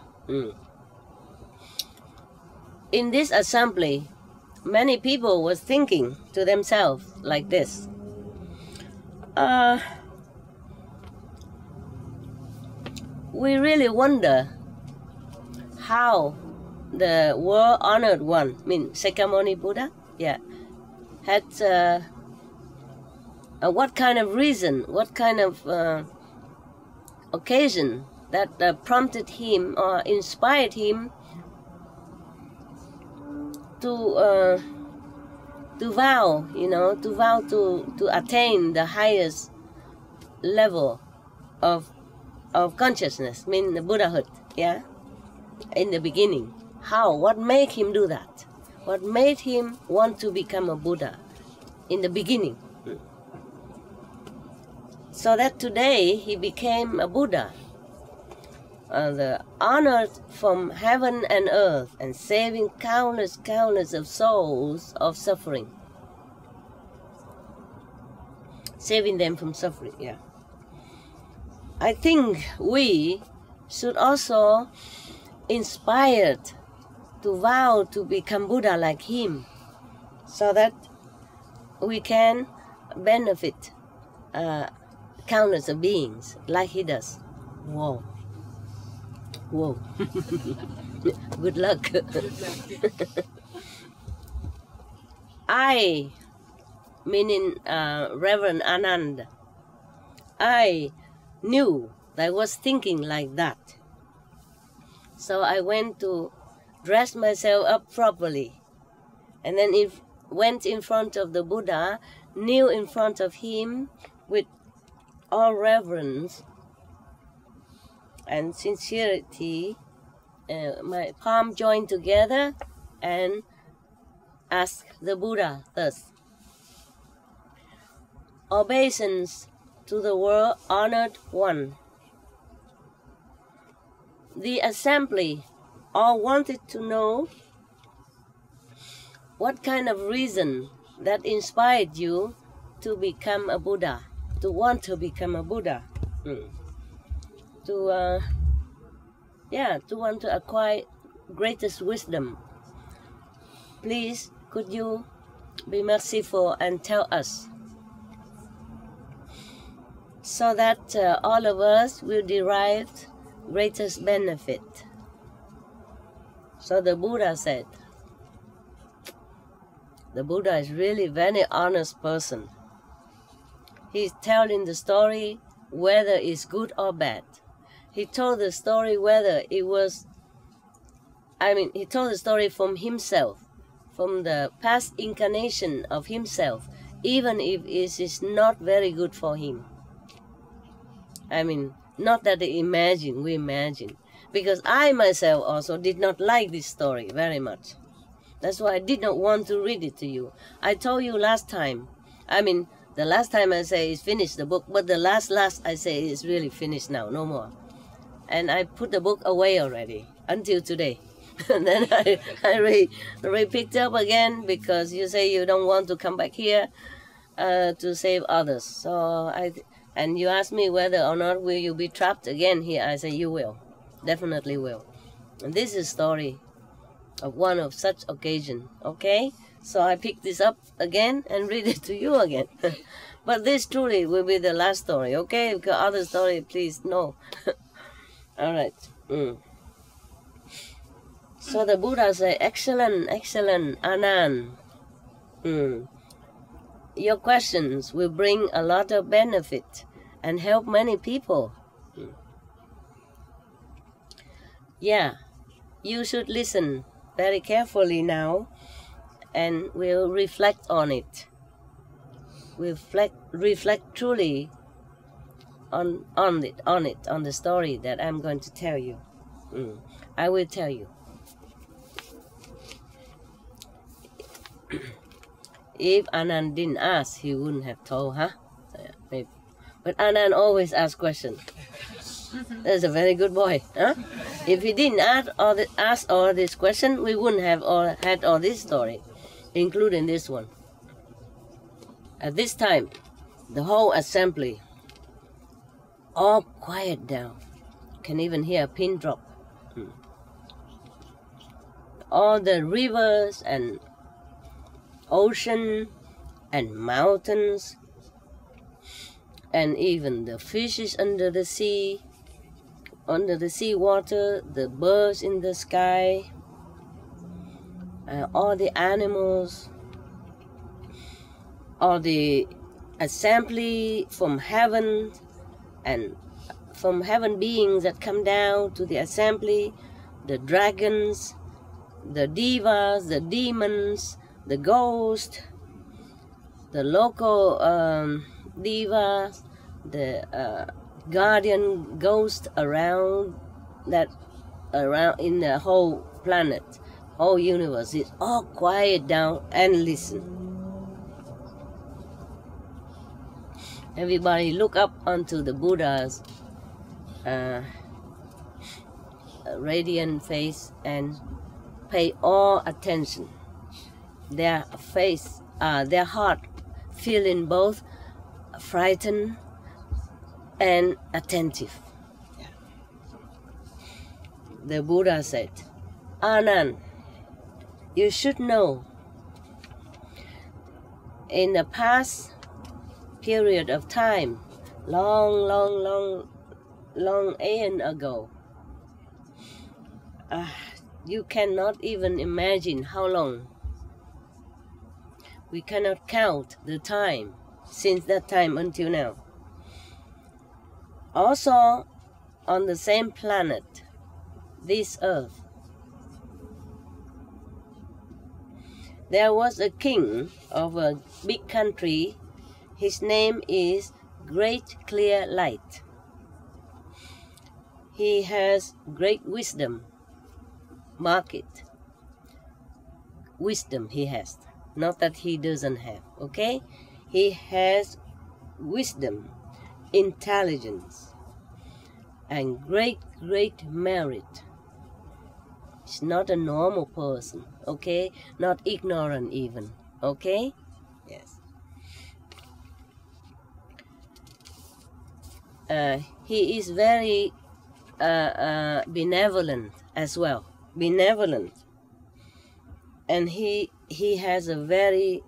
In this assembly, many people was thinking to themselves like this. We really wonder how the world-honored one, Sakyamuni Buddha, had what kind of reason, what kind of occasion that prompted him or inspired him to vow, to attain the highest level of consciousness, the Buddhahood, yeah. in the beginning. How? What made him do that? What made him want to become a Buddha in the beginning? So that today he became a Buddha, the honored from heaven and earth, and saving countless of souls of suffering. Saving them from suffering, yeah. I think we should also inspired to vow to become Buddha like him, so that we can benefit countless of beings like he does. Whoa. Whoa. Good luck. I, meaning Reverend Anand, I knew that I was thinking like that. So I went to dress myself up properly. And then went in front of the Buddha, kneel in front of him with all reverence and sincerity, my palm joined together, and ask the Buddha thus: obeisance to the world honored one. The assembly all wanted to know what kind of reason that inspired you to become a Buddha, to want to become a Buddha, to want to acquire greatest wisdom. Please, could you be merciful and tell us, so that all of us will derive greatest benefit. So the Buddha said, the Buddha is really very honest person. He's telling the story whether it's good or bad. He told the story whether it was, he told the story from himself, from the past incarnation of himself, even if it is not very good for him. Not that we imagine. Because I myself also did not like this story very much. That's why I did not want to read it to you. I told you last time, the last time I say is finished the book, but the last I say is really finished now, no more. And I put the book away already, until today. And then I re-picked up again, because you say you don't want to come back here to save others. So and you asked me whether or not will you be trapped again here. I say you will, definitely will. And this is a story of one of such occasion, okay? So I picked this up again and read it to you again. But this truly will be the last story, okay? Because other story, please, no. All right. So the Buddha said, excellent, Anand. Your questions will bring a lot of benefit and help many people. Yeah, you should listen very carefully now, and we'll reflect on it. We'll reflect truly on the story that I'm going to tell you. I will tell you. If Anand didn't ask, he wouldn't have told, huh? Maybe. But Anand always asks questions. That's a very good boy, huh? If he didn't ask all this question, we wouldn't have had all this story, including this one. At this time, the whole assembly, all quiet down. Can even hear a pin drop. All the rivers and ocean and mountains, and even the fishes under the sea water, the birds in the sky, all the animals, all the assembly from heaven, and from heaven beings that come down to the assembly, the dragons, the devas, the demons, the ghost, the local divas, the guardian ghost around that around in the whole planet, whole universe is all quiet down and listen. Everybody look up onto the Buddha's radiant face and pay all attention. Their face, their heart feeling both frightened and attentive. Yeah. The Buddha said, Anand, you should know, in the past period of time, long aeon ago, you cannot even imagine how long. We cannot count the time since that time until now. Also, on the same planet, this earth, there was a king of a big country. His name is Great Clear Light. He has great wisdom. Mark it. Wisdom he has. Not that he doesn't have, okay? He has wisdom, intelligence, and great merit. He's not a normal person, okay? Not ignorant even, okay? Yes. He is very benevolent as well. Benevolent. And he has a very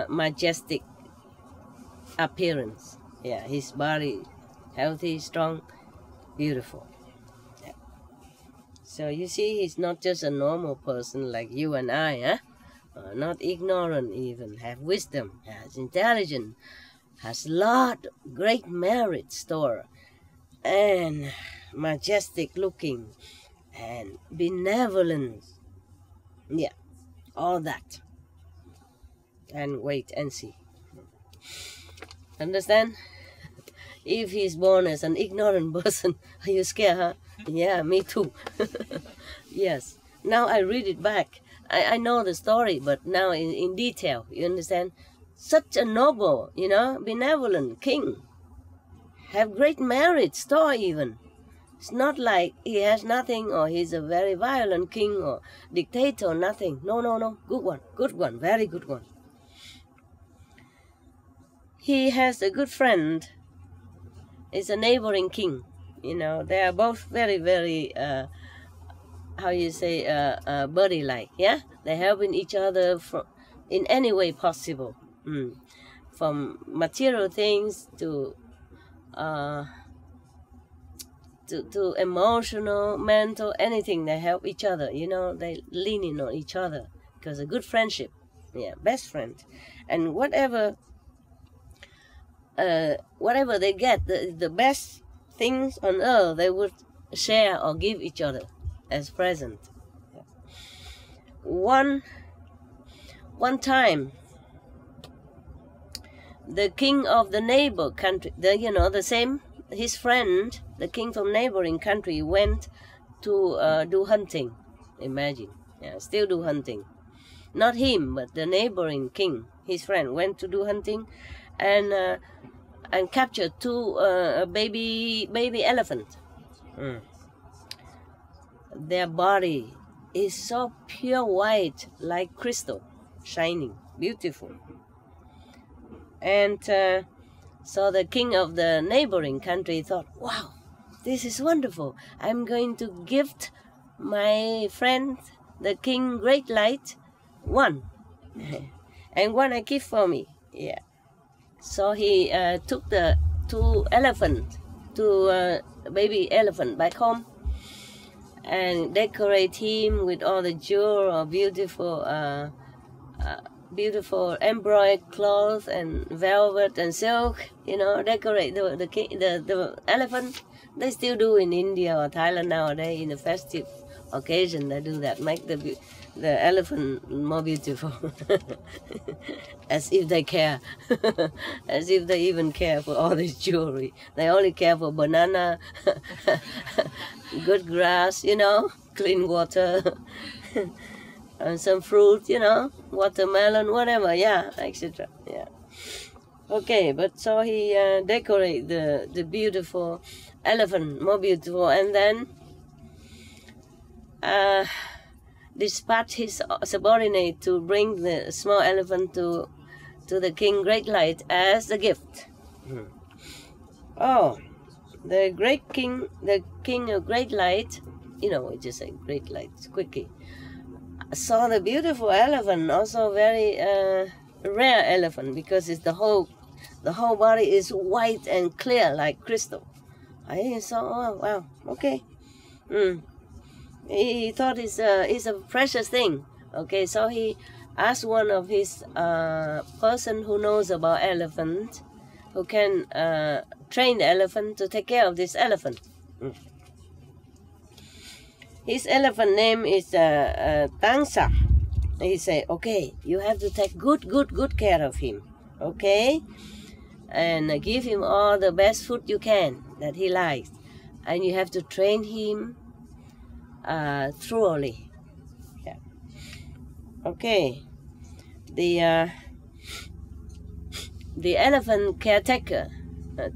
majestic appearance. Yeah, his body healthy, strong, beautiful. Yeah. So you see, he's not just a normal person like you and I, huh? Not ignorant even, have wisdom, has intelligence, has lot great merit store, and majestic looking, and benevolence. Yeah, all that. And wait and see. Understand? If he's born as an ignorant person, are you scared, huh? Yeah, me too. Yes. Now I read it back. I know the story, but now in detail, you understand? Such a noble, benevolent king. Have great merit, store even. It's not like he has nothing or he's a very violent king or dictator, nothing. No. Good one, very good one. He has a good friend. It's a neighboring king. They are both very, very, buddy-like, yeah? They're helping each other in any way possible. From material things to emotional, mental, anything. They help each other, they leaning on each other because a good friendship, best friend. And whatever they get, the best things on earth, they would share or give each other as present. One time, the king of the neighbor country, his friend, the king from neighboring country, went to do hunting. Imagine, still do hunting. Not him, but the neighboring king, his friend, went to do hunting, and captured two baby elephant. Their body is so pure white, like crystal, shining, beautiful. And so the king of the neighboring country thought, wow, this is wonderful. I'm going to gift my friend, the king Great Light, one. And one I keep for me. Yeah. So he took the two baby elephant back home and decorate him with all the jewel or beautiful embroidered cloth and velvet and silk, decorate the elephant. They still do in India or Thailand nowadays in the festive occasion they do that, make the elephant more beautiful. As if they care. As if they even care for all this jewelry. They only care for banana, good grass, you know, clean water, and some fruit, you know, watermelon, whatever, yeah, etc. Yeah. Okay, but so he decorate the beautiful elephant more beautiful, and then dispatch his subordinate to bring the small elephant to the king Great Light as a gift. Oh, the king of Great Light, you know, we just say Great Light, quickie, saw the beautiful elephant, also very rare elephant, because it's the whole body is white and clear like crystal. I saw, oh wow, okay. He thought it's a precious thing. Okay, so he asked one of his person who knows about elephant, who can train the elephant to take care of this elephant. His elephant name is Tangsa. He said, okay, you have to take good care of him. Okay, and give him all the best food you can that he likes, and you have to train him thoroughly. Yeah. Okay. The elephant caretaker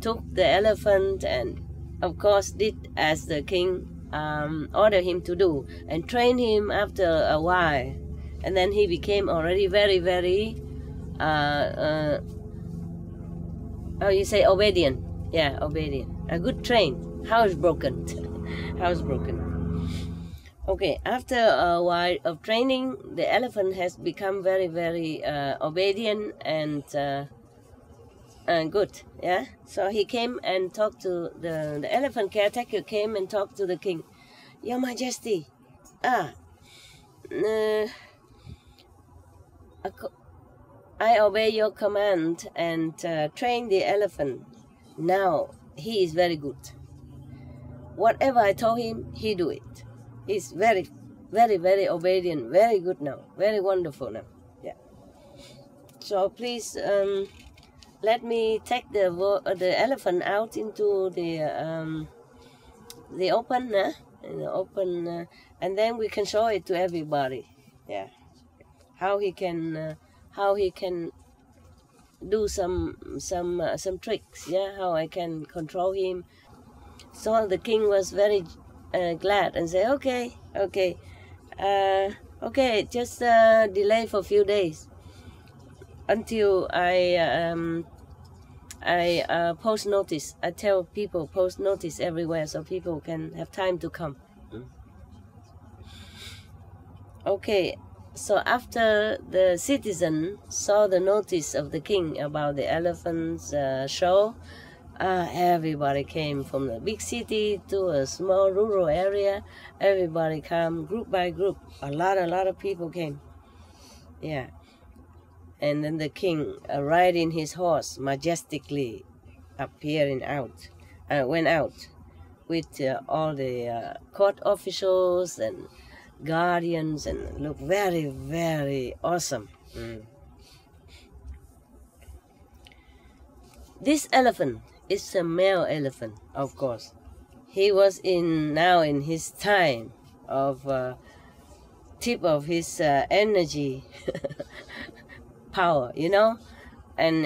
took the elephant and, of course, did as the king ordered him to do, and trained him after a while, and then he became already very, very how you say, obedient. Yeah, obedient. A good train. Housebroken. Housebroken. Okay, after a while of training, the elephant has become very, very obedient and good. Yeah. So he came and talked to the elephant caretaker. Came and talked to the king. Your Majesty, I obey your command and train the elephant. Now he is very good. Whatever I told him, he do it. He's very, very, very obedient. Very good now. Very wonderful now. Yeah. So please let me take the elephant out into the open, in the open, and then we can show it to everybody. Yeah. How he can do some tricks. Yeah. How I can control him. So the king was very glad and said, okay, just delay for a few days until I post notice. I tell people post notice everywhere so people can have time to come. Okay, so after the citizen saw the notice of the king about the elephants show, everybody came from the big city to a small rural area. Everybody come group by group. A lot of people came. Yeah. And then the king, riding his horse majestically, went out with all the court officials and guardians, and looked very, very awesome. This elephant is a male elephant, of course. He was now in his time of tip of his energy power, you know, and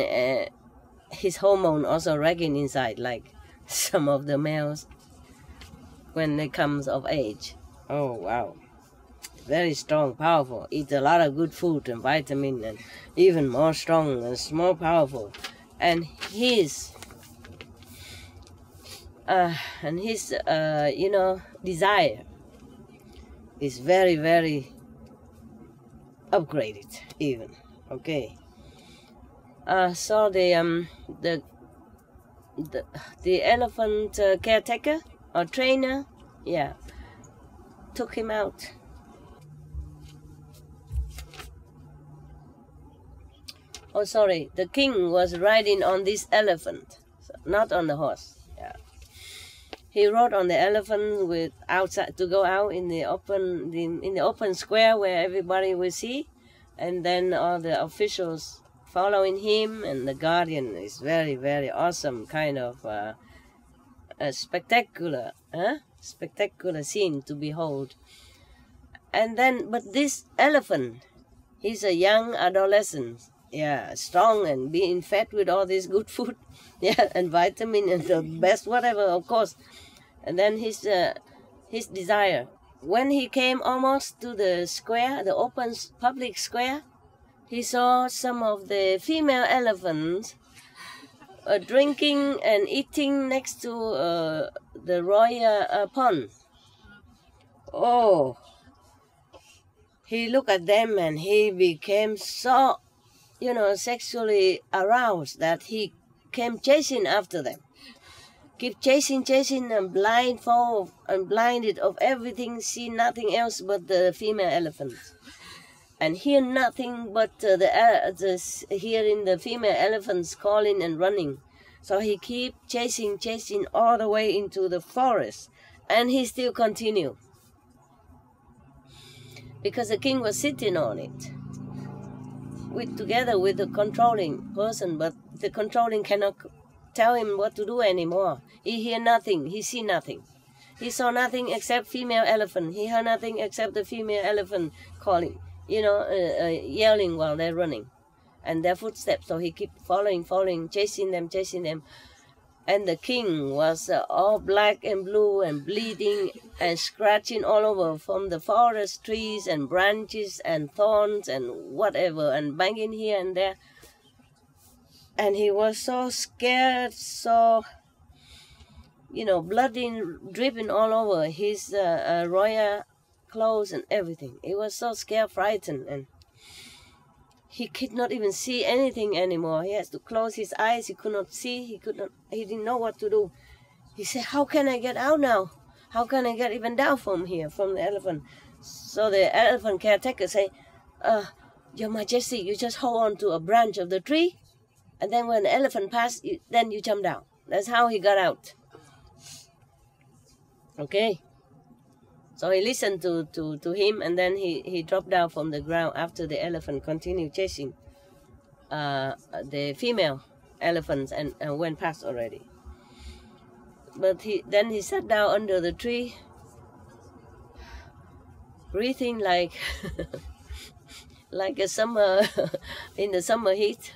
his hormone also raging inside, like some of the males when they comes of age. Oh wow, very strong, powerful. Eat a lot of good food and vitamin, and even more strong and more powerful. And his desire is very, very upgraded even. Okay. So the elephant caretaker or trainer, yeah, took him out. Oh, sorry, the king was riding on this elephant, not on the horse. Yeah. he rode on the elephant with outside to go out in the open square where everybody will see, and then all the officials following him, and the guardian is very, very awesome, kind of a spectacular scene to behold. And then, but this elephant, he's a young adolescent, yeah, strong and being fed with all this good food, yeah, and vitamin and the best whatever, of course. And then his desire, when he came almost to the square, the open public square, he saw some of the female elephants drinking and eating next to the royal pond. Oh, he looked at them and he became so, sexually aroused that he came chasing after them. Keep chasing and blinded of everything, see nothing else but the female elephants. And hear nothing but hearing the female elephants calling and running. So he keep chasing all the way into the forest. And he still continued. Because the king was sitting on it, together with the controlling person, but the controlling cannot tell him what to do anymore. He hear nothing, he see nothing. He saw nothing except female elephant. He heard nothing except the female elephant calling, yelling while they're running, and their footsteps. So he keep following, chasing them. And the king was all black and blue and bleeding and scratching all over from the forest trees and branches and thorns and whatever, and banging here and there. And he was so scared, so, blood dripping all over his royal clothes and everything. He was so scared, frightened, and he could not even see anything anymore. He has to close his eyes. He could not see. He didn't know what to do. He said, how can I get out now? How can I get even down from here, from the elephant? So the elephant caretaker say, Your Majesty, you just hold on to a branch of the tree, and then when the elephant passes, then you jump down. That's how he got out. Okay. So he listened to him, and then he dropped down from the ground after the elephant continued chasing the female elephants and went past already. But then he sat down under the tree, breathing like like a summer in the summer heat,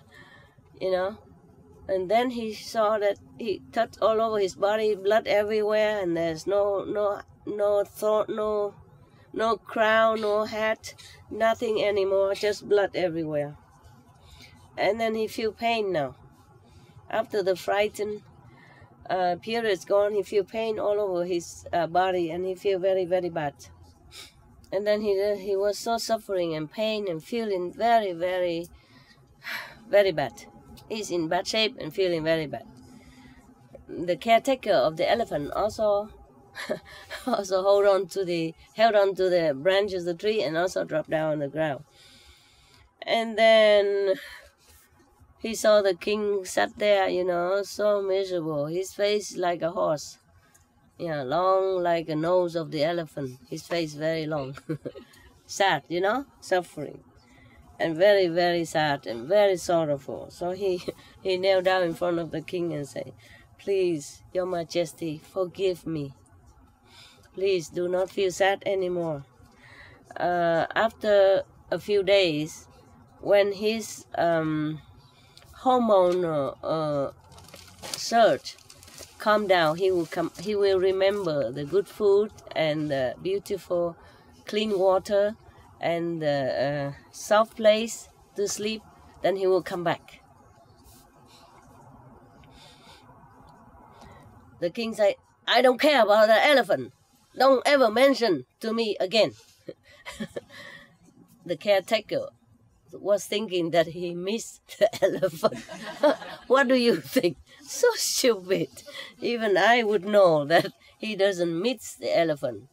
And then he saw that he touched all over his body, blood everywhere, and there's no crown, no hat, nothing anymore, just blood everywhere. And then he feel pain now. After the frightened period's gone, he feel pain all over his body, and he feel very, very bad. And then he was so suffering and pain and feeling very, very, very bad. He's in bad shape and feeling very bad. The caretaker of the elephant also held on to the branches of the tree and also dropped down on the ground. And then he saw the king sat there, so miserable. His face like a horse, long like a nose of the elephant. His face very long, sad, suffering. And very, very sad and very sorrowful. So he knelt down in front of the king and said, Please, Your Majesty, forgive me. Please do not feel sad anymore. After a few days, when his hormone surge calm down, he will remember the good food and the beautiful clean water and the soft place to sleep, then he will come back. The king said, I don't care about the elephant. Don't ever mention to me again. The caretaker was thinking that he missed the elephant. What do you think? So stupid. Even I would know that he doesn't miss the elephant.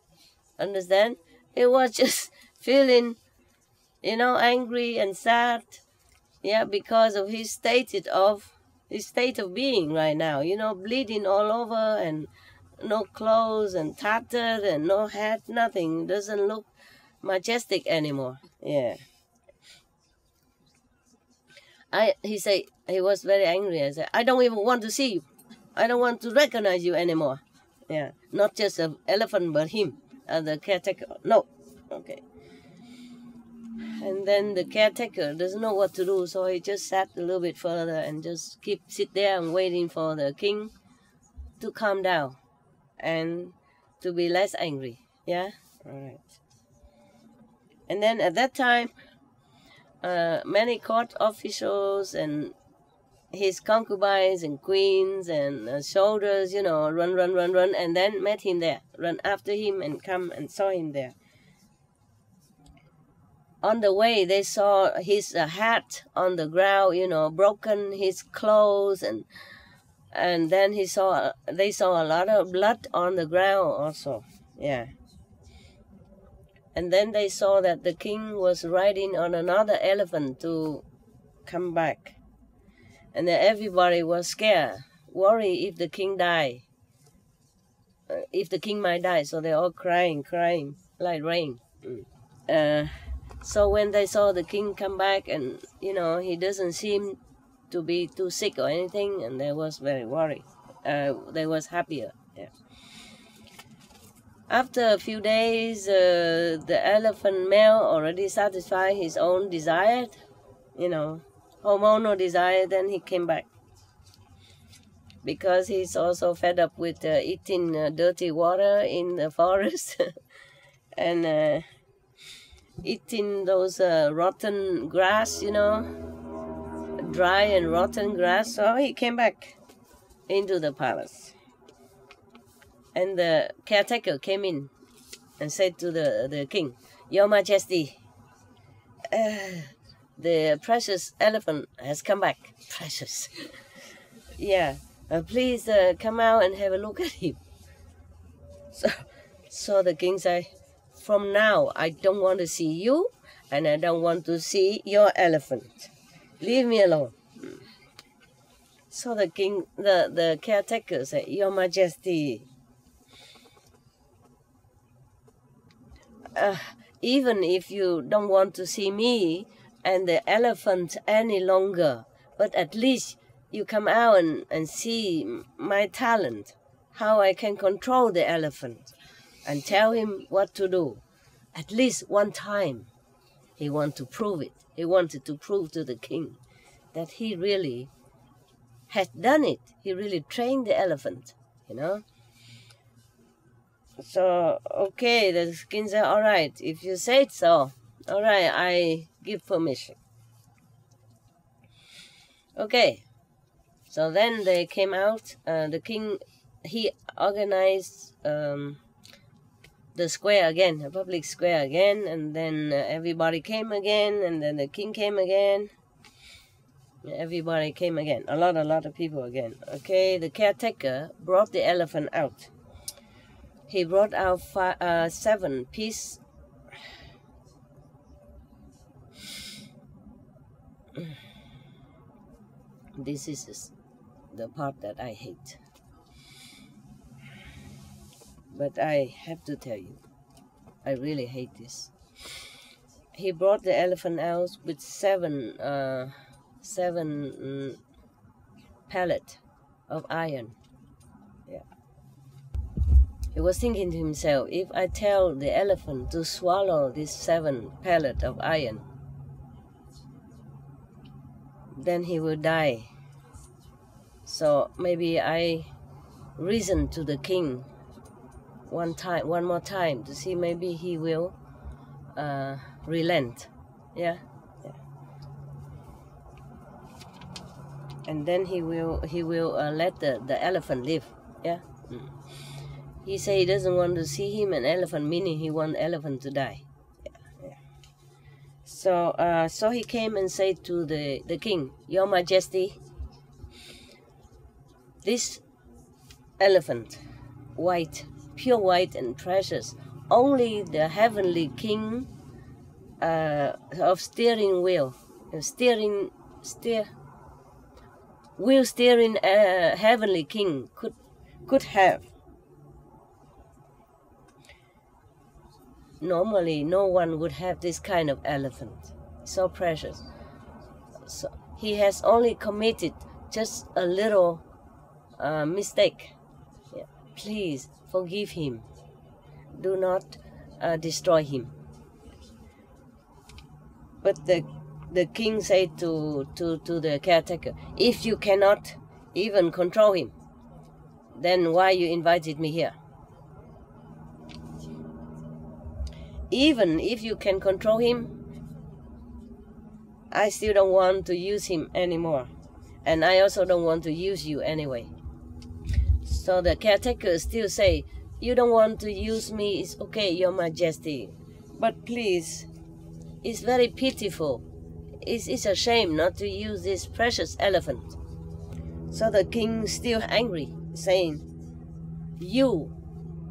Understand? It was just feeling, angry and sad, because of his state of being right now, bleeding all over and no clothes and tattered and no hat, nothing. Doesn't look majestic anymore. Yeah. He said, he was very angry. I said, I don't even want to see you. I don't want to recognize you anymore. Yeah, not just an elephant, but him, the caretaker. No, okay. And then the caretaker doesn't know what to do, so he just sat a little bit further and just sit there and waiting for the king to calm down and to be less angry. Yeah, all right. And then at that time, many court officials and his concubines and queens and soldiers, you know, run, and then met him there, run after him and come and saw him there. On the way, they saw his hat on the ground, you know, broken, his clothes, and then they saw a lot of blood on the ground also. Yeah. And then they saw that the king was riding on another elephant to come back. And then everybody was scared, worried if the king died, if the king might die. So they're all crying like rain. So when they saw the king come back, and you know, he doesn't seem to be too sick or anything, and they was very worried. They was happier. Yeah. After a few days, the elephant male already satisfied his own desire, you know, hormonal desire. Then he came back because he's also fed up with eating dirty water in the forest and eating those rotten grass, you know, dry and rotten grass. So he came back into the palace. And the caretaker came in and said to the king, Your Majesty, the precious elephant has come back. Precious. Yeah. Please come out and have a look at him. So the king said, from now, I don't want to see you, and I don't want to see your elephant. Leave me alone. So the king, the caretaker said, Your Majesty, even if you don't want to see me and the elephant any longer, but at least you come out and see my talent, how I can control the elephant and tell him what to do. At least one time, he wanted to prove it. He wanted to prove to the king that he really had done it. He really trained the elephant, you know. So, okay, the king said, all right, if you say it so, all right, I give permission. Okay, so then they came out. The king, he organized the square again, the public square again, and then everybody came again, and then the king came again. Everybody came again, a lot of people again. Okay, the caretaker brought the elephant out. He brought out 7 pieces. This is the part that I hate. But I have to tell you, I really hate this. He brought the elephant out with 7 pallets of iron. Yeah. He was thinking to himself, if I tell the elephant to swallow this 7 pallets of iron, then he will die. So maybe I reason to the king one more time to see maybe he will relent. Yeah. And then he will let the elephant live. Yeah. He say he doesn't want to see him an elephant, meaning he want elephant to die. Yeah. So he came and said to the king, Your Majesty, this elephant, white, pure white and precious, only the heavenly king of steering heavenly king could have. normally no one would have this kind of elephant. So precious. So he has only committed just a little mistake. Yeah. Please forgive him. Do not destroy him. But the king said to the caretaker, if you cannot even control him, then why you invited me here? Even if you can control him, I still don't want to use him anymore. And I also don't want to use you anyway. So the caretaker still say, you don't want to use me, it's okay, Your Majesty. But please, it's very pitiful. It's a shame not to use this precious elephant. So the king still angry, saying, you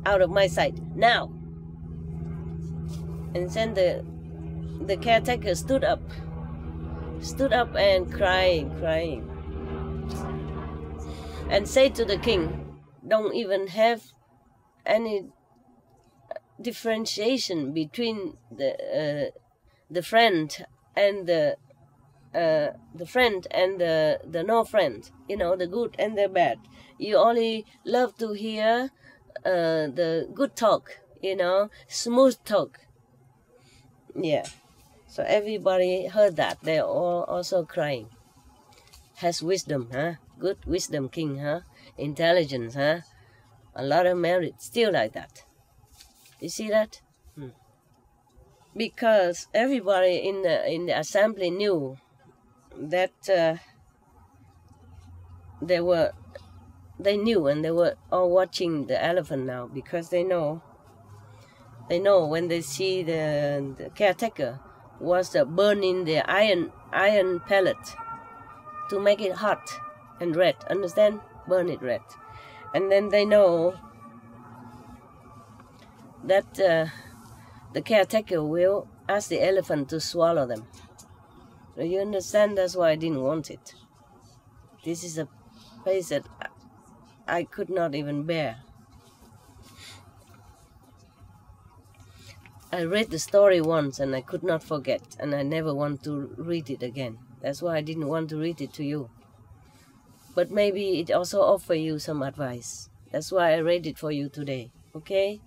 out of my sight, now. And then the caretaker stood up and crying, and said to the king, don't even have any differentiation between the friend and the friend and the no friend, you know, the good and the bad. You only love to hear the good talk, you know, smooth talk. Yeah. So everybody heard that. They're all also crying. Has wisdom, huh? Good wisdom, king, huh? Intelligence, huh? A lot of merit. Still like that. You see that? Because everybody in the assembly knew that they knew, and they were all watching the elephant now, because they know when they see the caretaker was burning the iron pellet to make it hot and red. Understand? Burn it red. And then they know that the caretaker will ask the elephant to swallow them. So you understand? That's why I didn't want it. This is a place that I could not even bear. I read the story once and I could not forget, and I never want to read it again. That's why I didn't want to read it to you. But maybe it also offers you some advice. That's why I read it for you today, okay?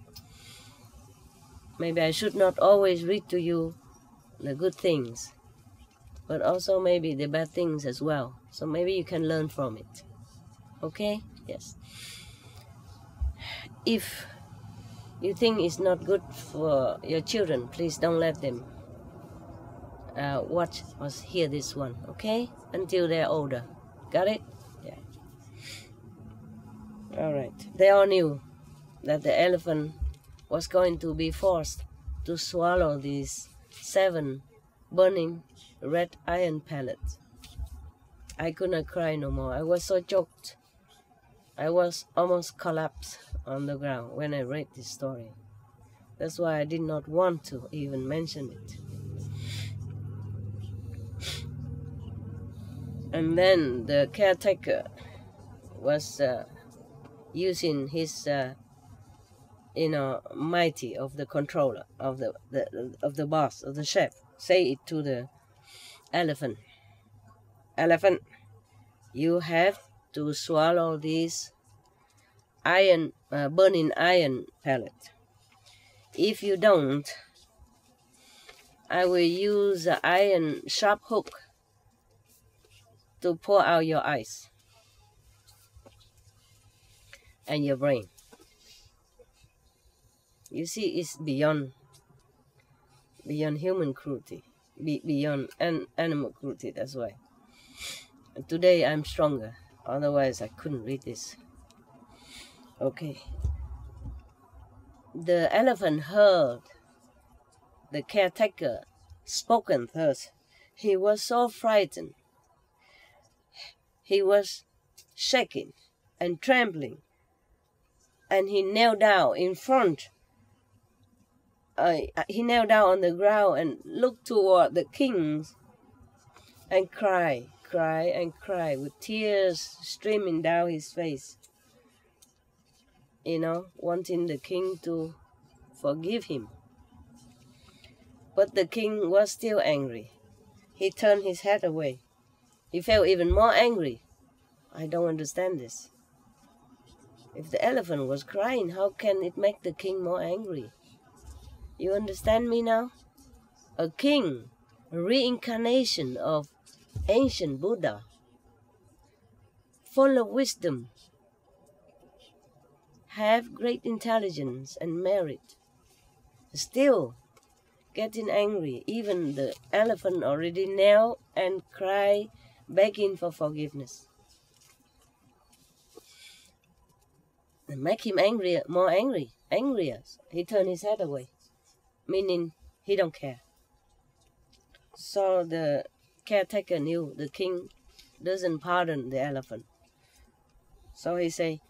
Maybe I should not always read to you the good things, but also maybe the bad things as well. So maybe you can learn from it, okay? Yes. If you think it's not good for your children, please don't let them watch or hear this one, okay? Until they're older. Got it? Yeah. All right. They all knew that the elephant was going to be forced to swallow these 7 burning red iron pellets. I could not cry no more. I was so choked. I was almost collapsed on the ground when I read this story. That's why I did not want to even mention it. And then the caretaker was using his, mighty of the controller, of the boss, of the chef. Say it to the elephant. Elephant, you have to swallow this burning iron pellet. If you don't, I will use an iron sharp hook to pour out your eyes and your brain. You see, it's beyond human cruelty, beyond animal cruelty. That's why. And today I'm stronger. Otherwise, I couldn't read this. Okay. The elephant heard the caretaker spoken thus. He was so frightened. He was shaking and trembling. And he knelt down in front. He knelt down on the ground and looked toward the king and cried with tears streaming down his face. Wanting the king to forgive him. But the king was still angry. He turned his head away. He felt even more angry. I don't understand this. If the elephant was crying, how can it make the king more angry? You understand me now? A king, a reincarnation of ancient Buddha, full of wisdom, have great intelligence and merit, still getting angry. Even the elephant already knelt and cried, begging for forgiveness. And make him angry, more angry, angrier. He turned his head away, meaning he don't care. So the caretaker knew the king doesn't pardon the elephant. So he say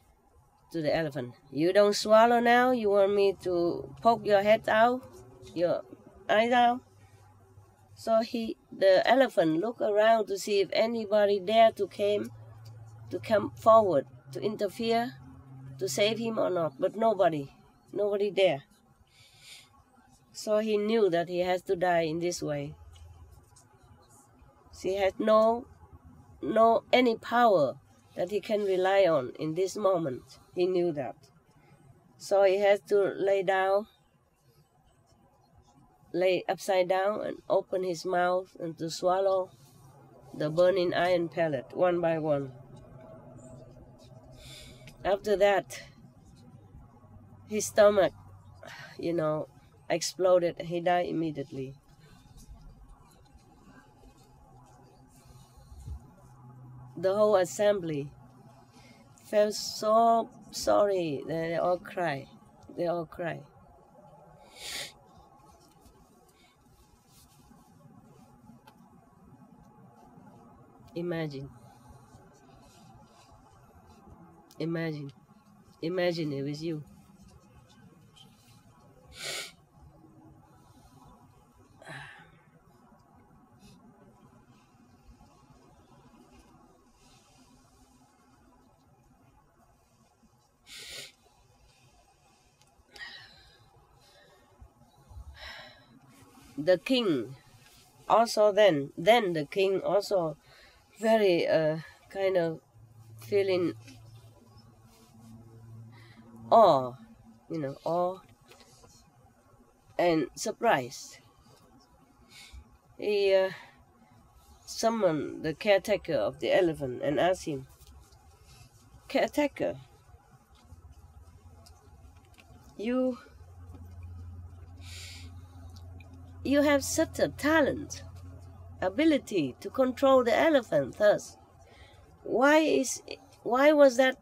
to the elephant, "You don't swallow now? You want me to poke your head out, your eyes out?" So the elephant looked around to see if anybody dare to come forward to interfere, to save him or not, but nobody dare. So he knew that he has to die in this way. He had no any power that he can rely on in this moment. He knew that. So he has to lay upside down and open his mouth and to swallow the burning iron pellet one by one. After that, his stomach, exploded. He died immediately. The whole assembly felt so sorry that they all cried. They all cried. Imagine it was you. The king also then the king also very kind of feeling awe and surprised. He summoned the caretaker of the elephant and asked him, "Caretaker, you have such a talent, ability to control the elephant. Thus, why is that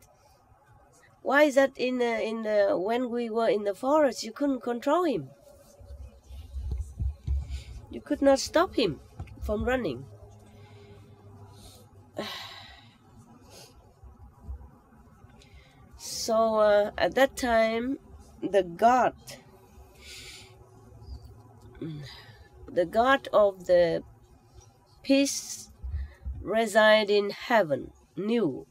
in the when we were in the forest you couldn't control him? You could not stop him from running." So at that time, the god of the peace reside in heaven knew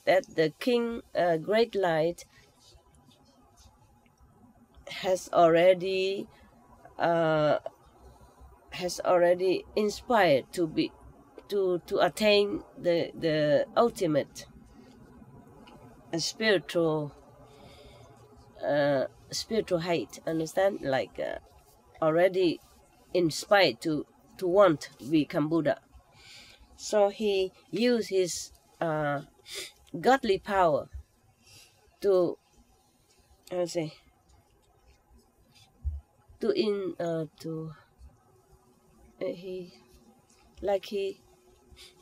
that the king, great light, has already inspired to attain the ultimate spiritual height. Understand? Like already inspired to want to become Buddha. So he used his godly power to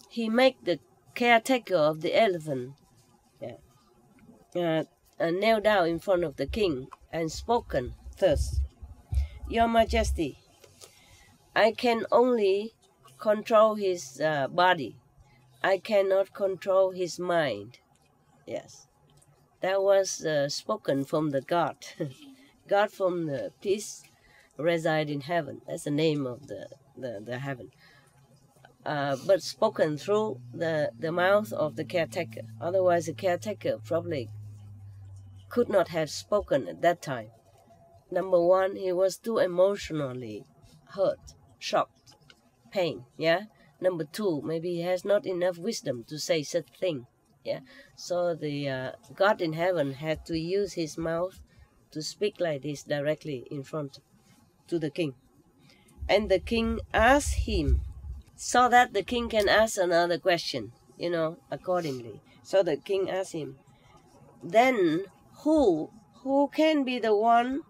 he make the caretaker of the elephant kneel down in front of the king and spoken thus: "Your Majesty, I can only control his body. I cannot control his mind." Yes, that was spoken from the God. God from the peace reside in heaven. That's the name of the heaven. But spoken through the mouth of the caretaker. Otherwise, the caretaker probably could not have spoken at that time. Number one, he was too emotionally hurt, shocked, pain, yeah. Number two, maybe he has not enough wisdom to say such thing, yeah. So the God in heaven had to use his mouth to speak like this directly in front to the king. And the king asked him, so that the king can ask another question, you know, accordingly. So the king asked him, then who can be the one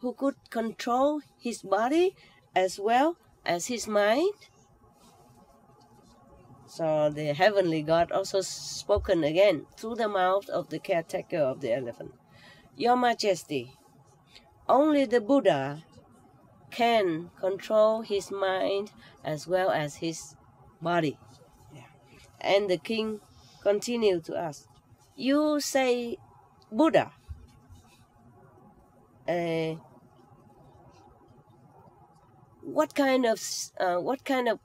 who could control his body as well as his mind? So the heavenly God also spoken again through the mouth of the caretaker of the elephant. Your Majesty, only the Buddha can control his mind as well as his body. Yeah. And the king continued to ask, you say Buddha. What kind of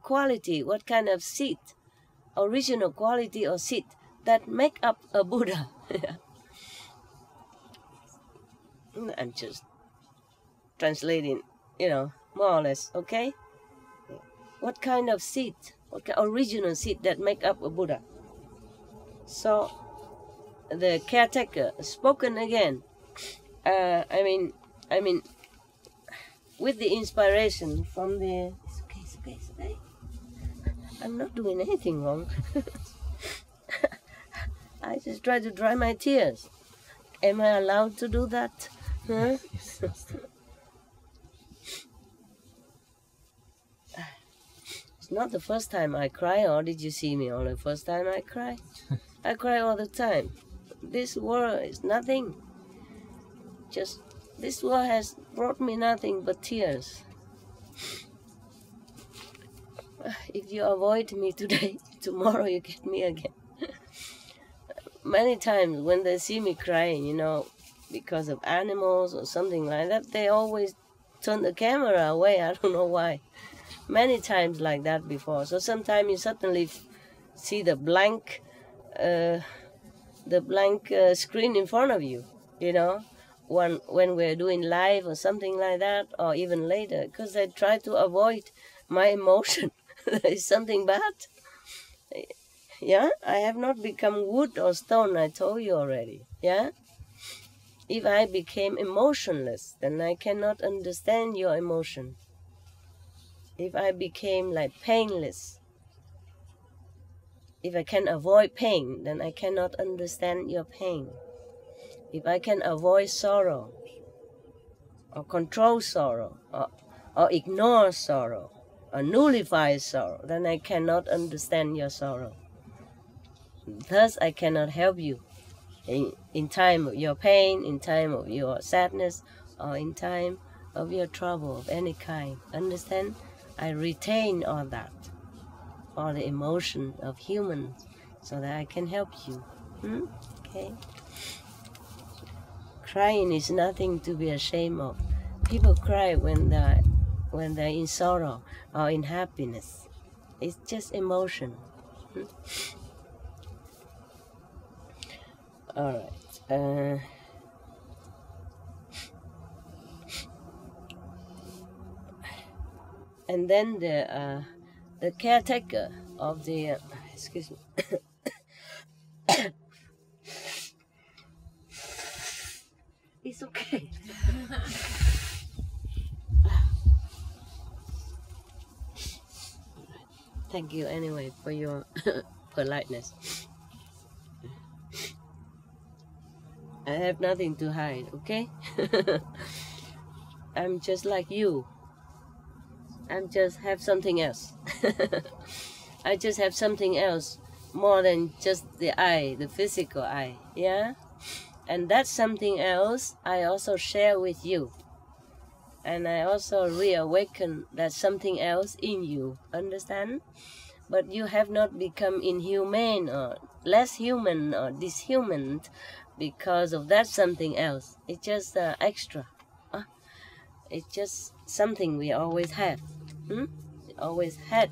quality, what kind of seed, original quality or seed that make up a Buddha? I'm just translating, you know, more or less, okay? What kind of seed, original seed that make up a Buddha? So the caretaker spoken again. I mean, with the inspiration from the. It's okay. I'm not doing anything wrong. I just try to dry my tears. Am I allowed to do that? Huh? Yes. It's not the first time I cry, or did you see me on the first time I cry? I cry all the time. This world is nothing. Just this world has brought me nothing but tears. If you avoid me today, tomorrow you get me again. Many times when they see me crying, you know, because of animals or something like that, they always turn the camera away. I don't know why. Many times like that before. So sometimes you suddenly see the blank screen in front of you, you know, when we're doing live or something like that, or even later, because I try to avoid my emotion. There is something bad. Yeah, I have not become wood or stone, I told you already. Yeah, if I became emotionless, then I cannot understand your emotion. If I became like painless, if I can avoid pain, then I cannot understand your pain. If I can avoid sorrow, or control sorrow, or ignore sorrow, or nullify sorrow, then I cannot understand your sorrow. Thus, I cannot help you in time of your pain, in time of your sadness, or in time of your trouble of any kind. Understand? I retain all that, all the emotion of humans, so that I can help you. Okay. Crying is nothing to be ashamed of. People cry when they're in sorrow or in happiness. It's just emotion. All right. And then the caretaker of the excuse me. It's okay. Thank you anyway for your politeness. I have nothing to hide, okay? I'm just like you. I just have something else. I just have something else more than just the eye, the physical eye, yeah? And that's something else I also share with you. And I also reawaken that something else in you, understand? But you have not become inhumane or less human or dishuman because of that something else. It's just extra. It's just something we always had. Always had,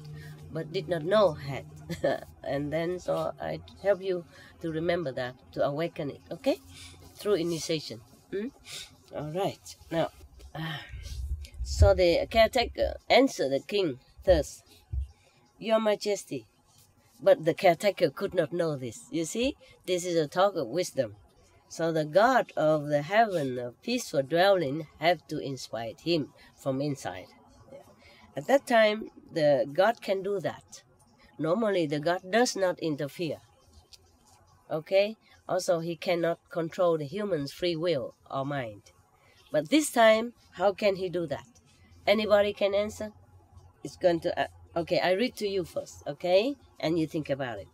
but did not know had. And then so I help you to remember that, to awaken it, okay? Through initiation. All right. Now, So the caretaker answered the king thus, Your Majesty. But the caretaker could not know this. You see, this is a talk of wisdom. So the God of the heaven of peaceful dwelling have to inspire him from inside. At that time, the God can do that. Normally, the God does not interfere. Okay? Also, he cannot control the human's free will or mind. But this time, how can he do that? Anybody can answer? It's going to... okay, I read to you first, okay? And you think about it.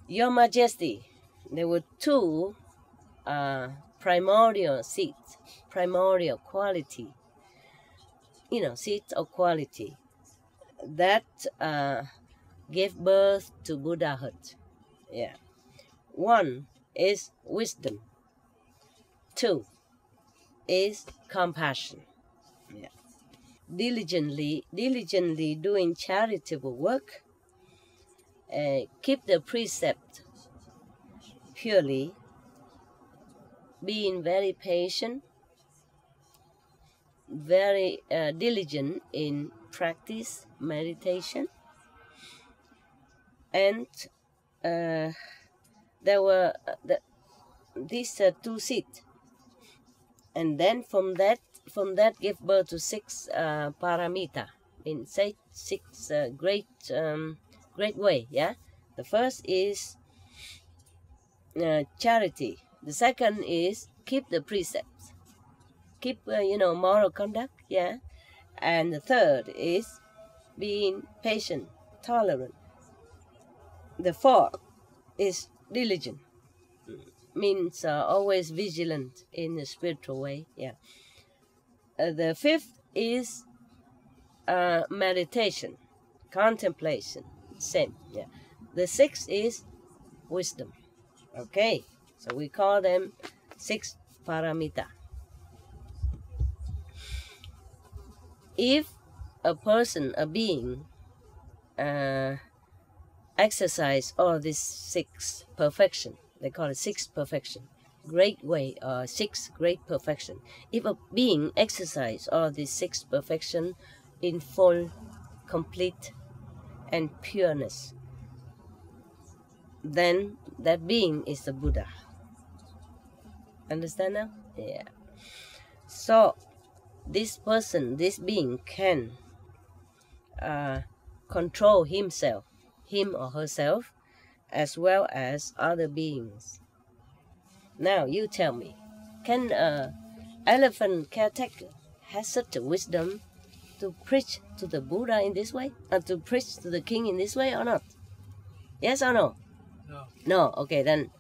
Your Majesty, there were two primordial seeds, primordial quality, seeds of quality that gave birth to Buddhahood. Yeah. One is wisdom. Two is compassion. Yeah. Diligently doing charitable work, keep the precept purely, being very patient, very diligent in practice meditation, and there were these two seeds, and then from that give birth to 6 paramita, in six great way. Yeah, the first is charity. The second is keep the precepts, keep moral conduct. Yeah, and the third is being patient, tolerant. The fourth is diligent, means always vigilant in the spiritual way. Yeah. The fifth is meditation, contemplation, same. Yeah. The sixth is wisdom. Okay, so we call them 6 paramita. If a person, a being, exercise all these 6 perfection, they call it 6 perfection, great way, or 6 great perfection. If a being exercise all these 6 perfection in full, complete, and pureness, then that being is the Buddha. Understand now? Yeah. So this person, this being can control himself, him or herself, as well as other beings. Now you tell me, can elephant caretaker have such a wisdom to preach to the Buddha in this way, and to preach to the king in this way, or not? Yes or no? No. No. Okay, then.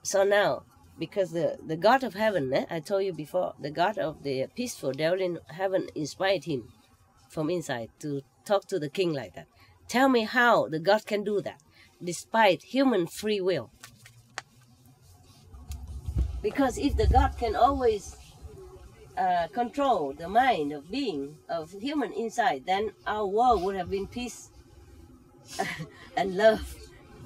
So now, because the God of heaven, I told you before, the God of the peaceful dwelling heaven inspired him from inside to talk to the king like that. Tell me how the God can do that, despite human free will. Because if the God can always control the mind of being, of human inside, then our world would have been peace and love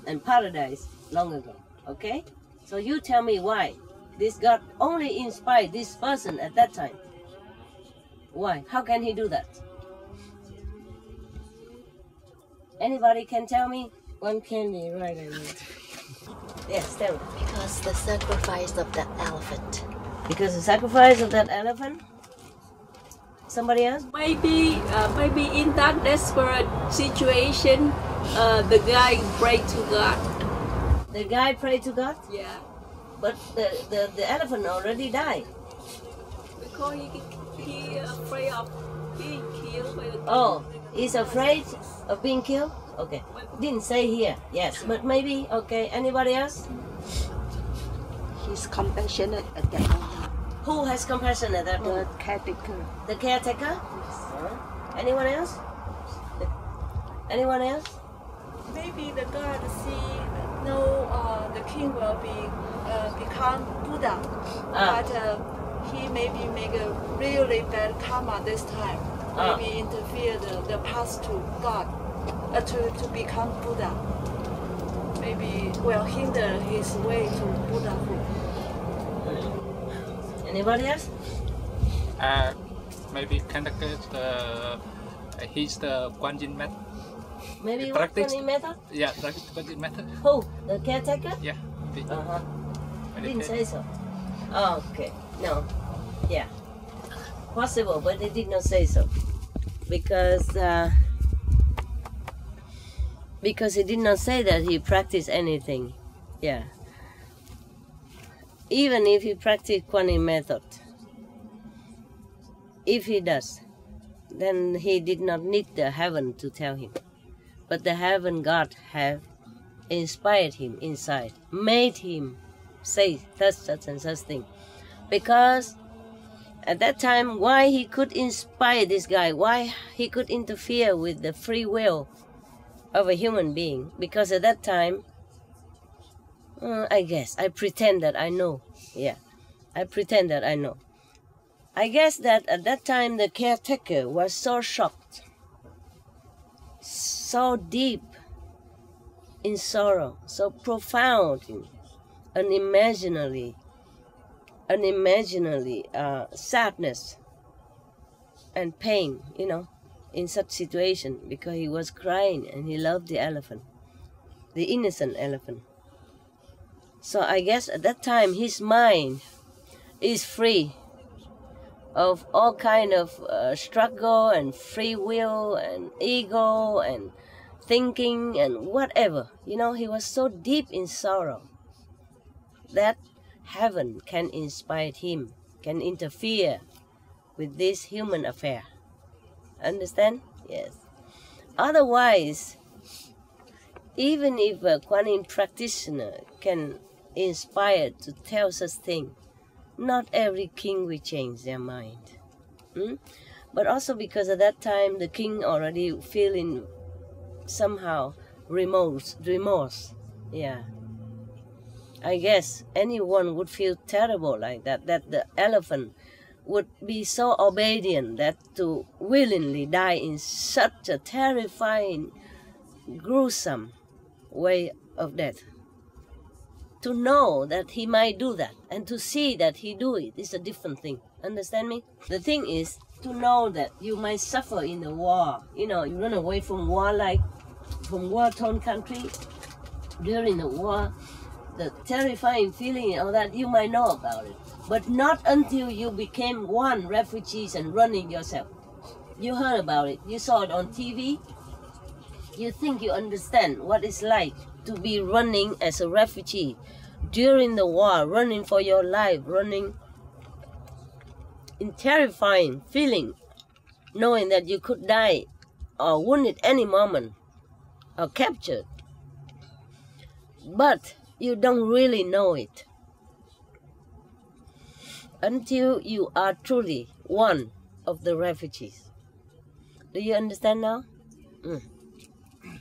and paradise long ago. Okay? So you tell me why this God only inspired this person at that time. Why? How can he do that? Anybody can tell me? One candy, right? I mean. Yes, tell me. Because the sacrifice of that elephant. Because the sacrifice of that elephant? Somebody else? Maybe in that desperate situation, the guy prayed to God. The guy prayed to God? Yeah. But the elephant already died. Because he afraid of being killed by the king. Oh, he's afraid of being killed? Okay. Didn't say here. Yes, but maybe. Okay. Anybody else? He's compassionate at that moment. Who has compassion at that The moment? caretaker. The caretaker? Anyone else? Anyone else? Maybe the God see the king will become Buddha, but he maybe make a really bad karma this time. Maybe interfere the path to God, to become Buddha. Maybe will hinder his way to Buddhahood. Anybody else? Maybe Connecticut, he's the Guanyin method. Maybe what funny method? Yeah, Guanyin method. Who? The caretaker? Yeah. Didn't say so. Oh, okay. No. Yeah. Possible, but they did not say so. Because he did not say that he practiced anything. Yeah. Even if he practiced Guanyin method, if he does, then he did not need the heaven to tell him. But the heaven God have inspired him inside, made him say such and such thing. Because at that time, why he could inspire this guy, why he could interfere with the free will of a human being, because at that time, I guess, I pretend that I know. Yeah, I pretend that I know. I guess that at that time the caretaker was so shocked, so deep in sorrow, so profound in unimaginably sadness and pain, you know, in such situation, because he was crying and he loved the elephant, the innocent elephant. So I guess at that time his mind is free of all kind of struggle and free will and ego and thinking and whatever. You know, he was so deep in sorrow that heaven can inspire him, can interfere with this human affair. Understand? Yes. Otherwise, even if a Guanyin practitioner can inspire to tell such thing, not every king will change their mind. But also because at that time the king already feeling somehow remorse. Yeah. I guess anyone would feel terrible like that the elephant would be so obedient that to willingly die in such a terrifying, gruesome way of death. To know that he might do that and to see that he do it is a different thing. Understand me? The thing is to know that you might suffer in the war. You know, you run away from war, like from war-torn country during the war. The terrifying feeling and all that, you might know about it. But not until you became one refugees and running yourself. You heard about it. You saw it on TV. You think you understand what it's like to be running as a refugee during the war, running for your life, running in terrifying feeling, knowing that you could die or wounded any moment or captured. But you don't really know it until you are truly one of the refugees. Do you understand now?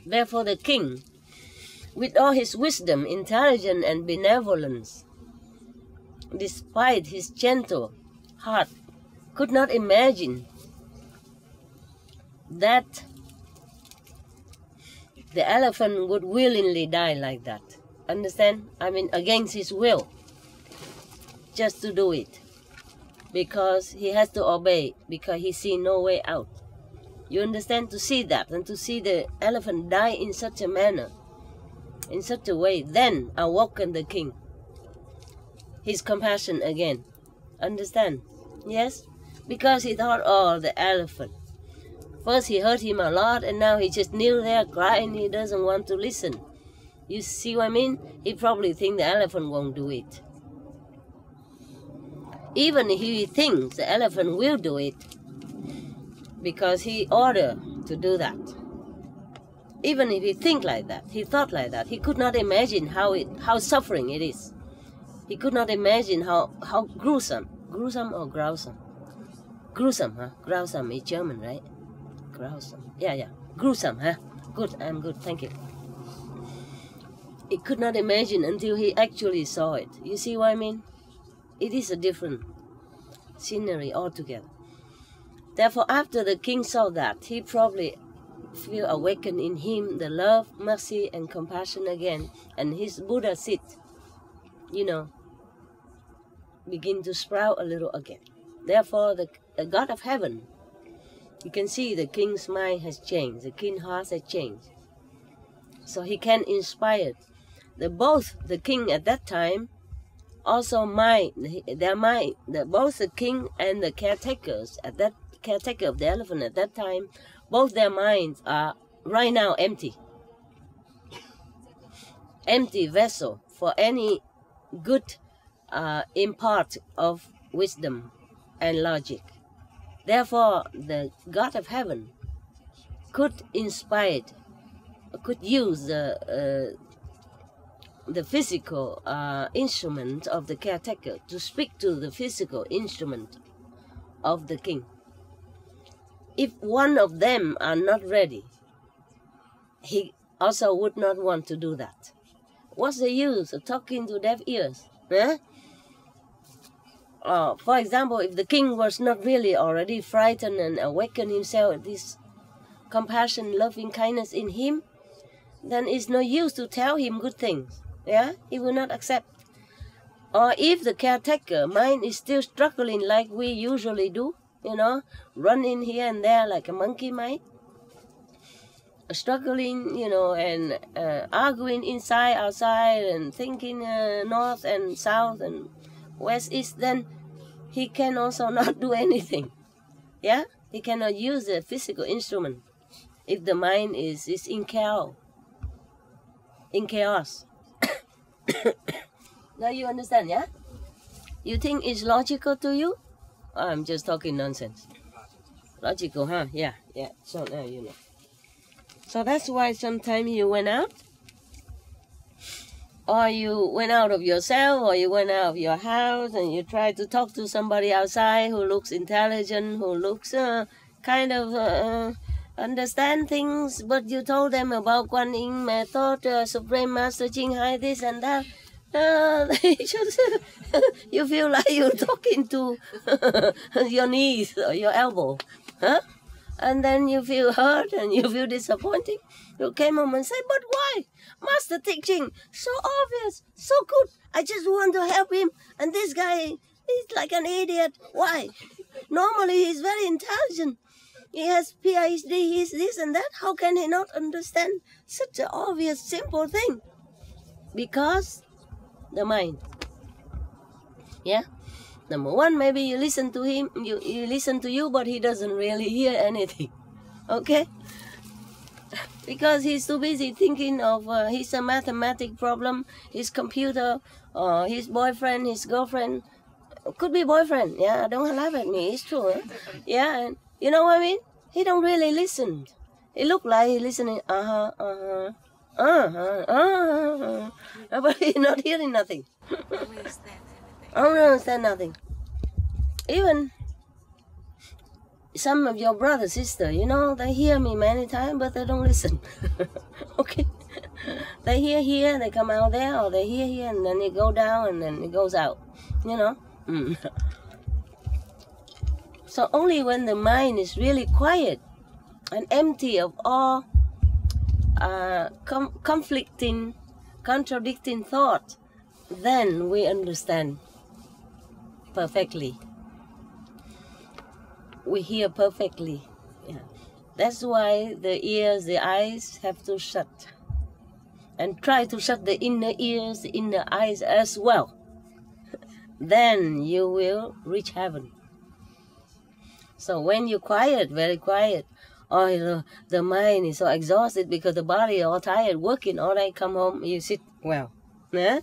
Therefore the king, with all his wisdom, intelligence and benevolence, despite his gentle heart, could not imagine that the elephant would willingly die like that. Understand? I mean, against his will, just to do it, because he has to obey, because he see no way out. You understand? To see that and to see the elephant die in such a manner, in such a way, then awoken the king, his compassion again. Understand? Yes? Because he thought, oh, the elephant. First he hurt him a lot and now he just kneel there crying, he doesn't want to listen. You see what I mean? He probably thinks the elephant won't do it. Even if he thinks the elephant will do it, because he ordered to do that. Even if he think like that, he thought like that, he could not imagine how suffering it is. He could not imagine how gruesome. Gruesome or gruesome? Gruesome, huh? Gruesome is German, right? Gruesome. Yeah. Gruesome, huh? Good, I'm good, thank you. He could not imagine until he actually saw it. You see what I mean? It is a different scenery altogether. Therefore, after the king saw that, he probably feel awakened in him the love, mercy, and compassion again, and his Buddha seed, begin to sprout a little again. Therefore, the God of heaven, you can see the king's mind has changed, the king's heart has changed. So he can inspire both the king at that time, also both the king and the caretakers at that caretaker of the elephant at that time, both their minds are right now empty. Empty vessel for any good impart of wisdom and logic. Therefore, the God of heaven could inspire, could use the physical instrument of the caretaker to speak to the physical instrument of the king. If one of them are not ready, he also would not want to do that. What's the use of talking to deaf ears? Eh? For example, if the king was not really already frightened and awakened himself, this compassion, loving kindness in him, then it's no use to tell him good things. Yeah, he will not accept. Or if the caretaker mind is still struggling like we usually do, you know, running here and there like a monkey might, struggling, you know, and arguing inside, outside, and thinking north and south and west, east, then he can also not do anything. Yeah, he cannot use a physical instrument if the mind is in chaos. In chaos. Now you understand, yeah? You think it's logical to you? I'm just talking nonsense. Logical, huh? Yeah. So now you know. So that's why sometimes you went out, or you went out of yourself, or you went out of your house, and you try to talk to somebody outside who looks intelligent, who looks kind of understand things, but you told them about Kuan Yin method, Supreme Master Ching Hai, this and that. They just, you feel like you're talking to your knees or your elbow, huh? And then you feel hurt and you feel disappointed. You came home and say, but why? Master teaching, so obvious, so good. I just want to help him. And this guy is like an idiot. Why? Normally he's very intelligent. He has PhD, he's this and that. How can he not understand such an obvious, simple thing? Because the mind. Yeah? Number one, maybe you listen to him, you listen to you, but he doesn't really hear anything. Okay? Because he's too busy thinking of his mathematic problem, his computer, his boyfriend, his girlfriend. Could be boyfriend, yeah, don't laugh at me, it's true. Huh? Yeah, and you know what I mean? He don't really listen. It look like he's listening, but he's not hearing nothing. I don't understand nothing. Even some of your brother, sister, you know, they hear me many times, but they don't listen. Okay? They hear here, they come out there, or they hear here, and then they go down, and then it goes out. You know? So only when the mind is really quiet and empty of all conflicting, contradicting thoughts, then we understand perfectly. We hear perfectly. Yeah. That's why the ears, the eyes have to shut. And try to shut the inner ears, the inner eyes as well. Then you will reach heaven. So when you're quiet, very quiet, or the mind is so exhausted because the body is all tired, working all day, come home, you sit well. Yeah?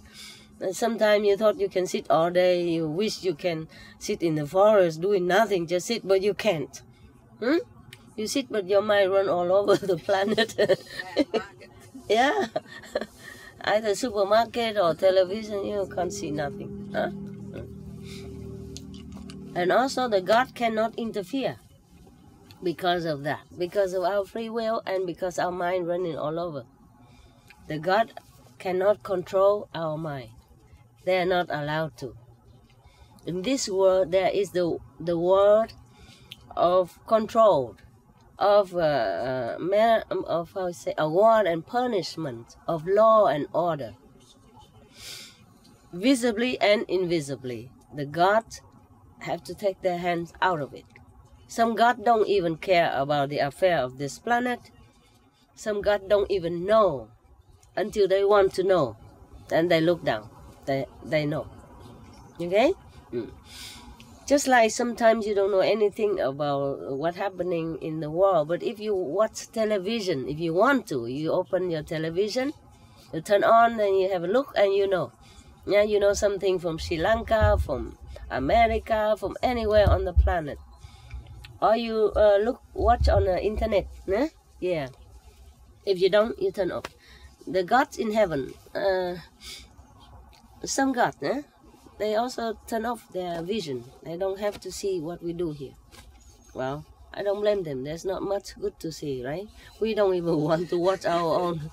And sometimes you thought you can sit all day, you wish you can sit in the forest doing nothing, just sit, but you can't. You sit, but your mind run all over the planet. Yeah. Either supermarket or television, you can't see nothing. Huh? And also the God cannot interfere because of that, because of our free will and because our mind running all over. The God cannot control our mind. They are not allowed to. In this world, there is the world of control, of award and punishment, of law and order, visibly and invisibly. The God have to take their hands out of it. Some God don't even care about the affair of this planet. Some God don't even know until they want to know. Then they look down. They know. Okay? Just like sometimes you don't know anything about what's happening in the world, but if you watch television, if you want to, you open your television, you turn on and you have a look and you know. Yeah, you know something from Sri Lanka, from America, from anywhere on the planet. Or you watch on the internet. Yeah. If you don't, you turn off. The gods in heaven, some gods, they also turn off their vision. They don't have to see what we do here. Well, I don't blame them. There's not much good to see, right? We don't even want to watch our own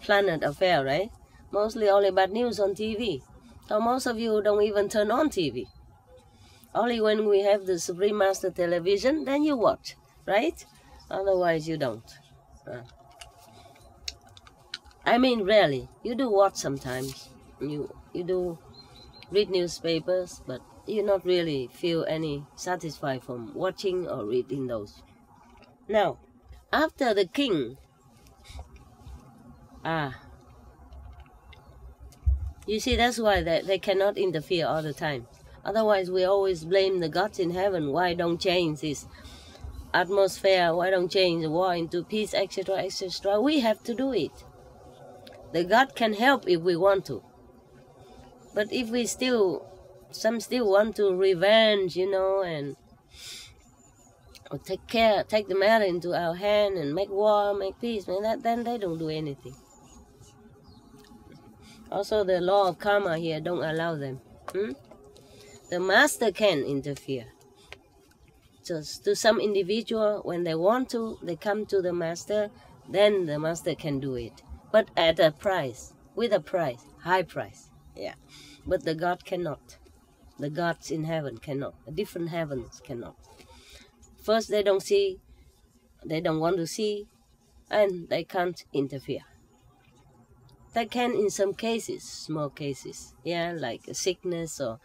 planet affair, right? Mostly only bad news on TV. So most of you don't even turn on TV. Only when we have the Supreme Master television, then you watch, right? Otherwise you don't. I mean, rarely. You do watch sometimes. You do read newspapers, but you not really feel any satisfied from watching or reading those. Now, after the king, you see, that's why they cannot interfere all the time. Otherwise, we always blame the gods in heaven. Why don't change this atmosphere? Why don't change the war into peace, etc., etc.? We have to do it. The God can help if we want to. But if we some still want to revenge, and take the matter into our hand and make war, make peace, then they don't do anything. Also, the law of karma here don't allow them. The master can interfere. Just to some individual, when they want to, they come to the master, then the master can do it. But at a price, with a price, high price. Yeah. But the God cannot. The gods in heaven cannot. The different heavens cannot. First, they don't see, they don't want to see, and they can't interfere. They can in some cases, small cases, like a sickness or,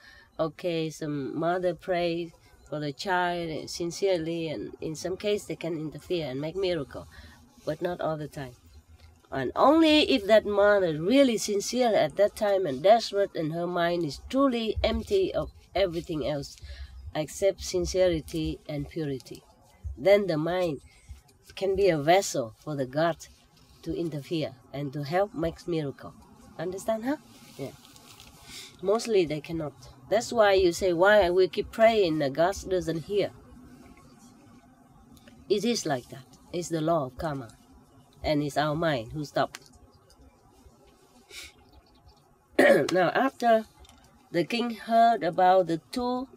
some mother prays for the child sincerely, and in some cases they can interfere and make miracle, but not all the time. And only if that mother is really sincere at that time and desperate, and her mind is truly empty of everything else except sincerity and purity, then the mind can be a vessel for the God to interfere and to help make miracle. Understand, huh? Yeah. Mostly they cannot. That's why you say, why we keep praying, the God doesn't hear. It is like that. It's the law of karma. And it's our mind who stops. Now, after the king heard about the 2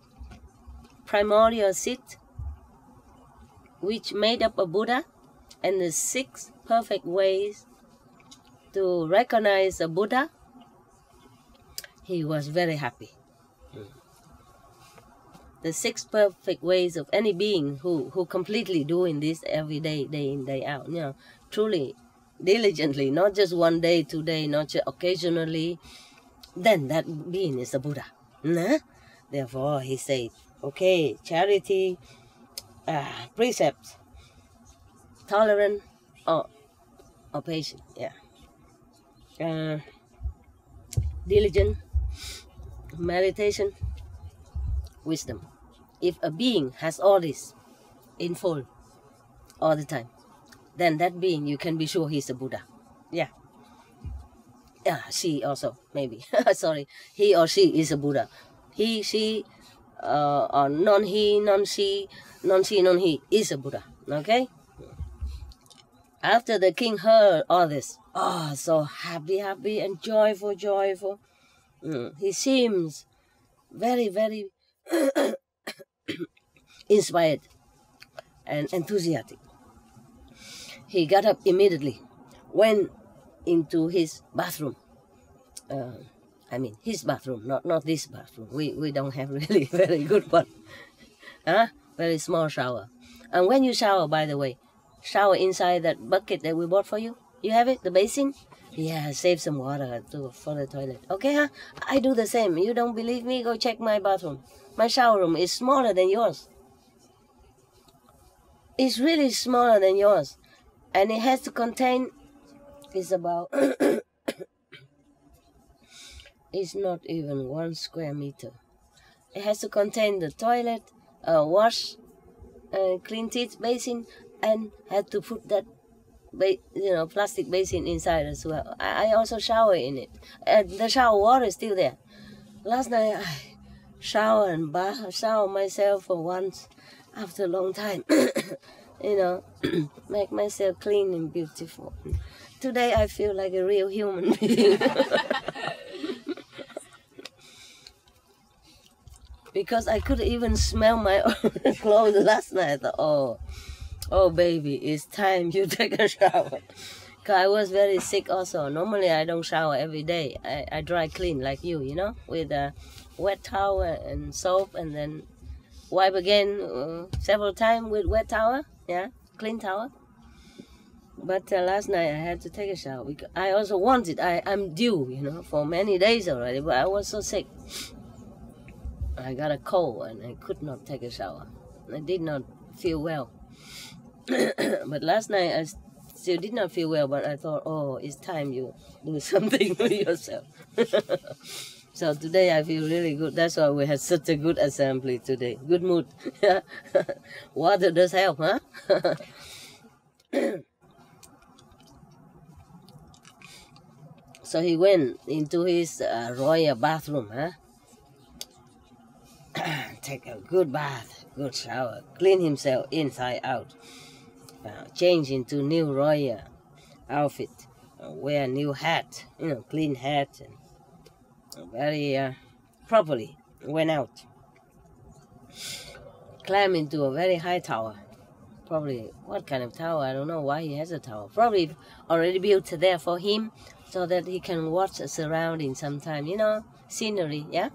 primordial seeds, which made up a Buddha, and the 6 perfect ways to recognize a Buddha, he was very happy. The 6 perfect ways of any being who completely doing this every day, day in, day out, truly, diligently, not just one day, 2 days, not just occasionally, then that being is a Buddha. Therefore, he said, charity, precept, tolerant, or patient, diligent, meditation, wisdom. If a being has all this in full all the time, then that being, you can be sure he's a Buddha. She also, maybe. Sorry, he or she is a Buddha. He, she, or non-he, non-she, non-she, non-he is a Buddha. Okay? After the king heard all this, so happy and joyful. He seems very, very inspired and enthusiastic. He got up immediately, went into his bathroom. His bathroom, not this bathroom. We don't have really very good one. Very small shower. And when you shower, by the way, shower inside that bucket that we bought for you. You have it, the basin? Yeah, save some water for the toilet. Okay, huh? I do the same. You don't believe me? Go check my bathroom. My shower room is smaller than yours. It's really smaller than yours. And it has to contain, it's about, it's not even 1 square meter. It has to contain the toilet, wash, clean teeth basin, and had to put that plastic basin inside as well. I also shower in it. The shower water is still there. Last night I shower myself for once after a long time. Make myself clean and beautiful. Today I feel like a real human being. Because I could even smell my own clothes last night. I thought, oh baby, it's time you take a shower. Because I was very sick also. Normally I don't shower every day. I dry clean like you, with a wet towel and soap, and then wipe again several times with wet towel, clean towel. But last night I had to take a shower. Because I also wanted, I'm due, for many days already, but I was so sick. I got a cold and I could not take a shower. I did not feel well. But last night I still did not feel well, but I thought, it's time you do something with yourself. So today I feel really good. That's why we had such a good assembly today. Good mood. Water does help, huh? So he went into his royal bathroom, take a good bath, good shower, clean himself inside out, change into new royal outfit, wear a new hat, clean hat, and very properly went out, climbed into a very high tower. Probably, what kind of tower? I don't know why he has a tower. Probably already built there for him so that he can watch the surroundings sometime, scenery, yeah?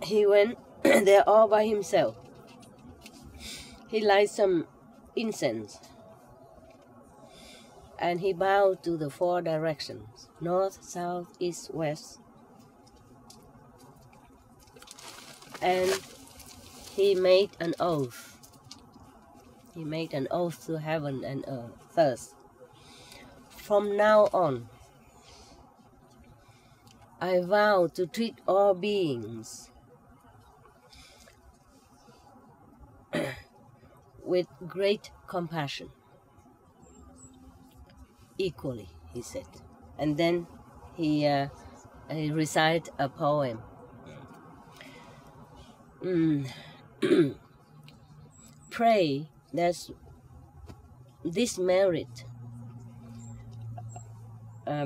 He went there all by himself. He lighted some incense and he bowed to the 4 directions, north, south, east, west. And he made an oath. He made an oath to heaven and earth. First, from now on, I vow to treat all beings with great compassion, equally, he said. And then he recited a poem. Pray that this merit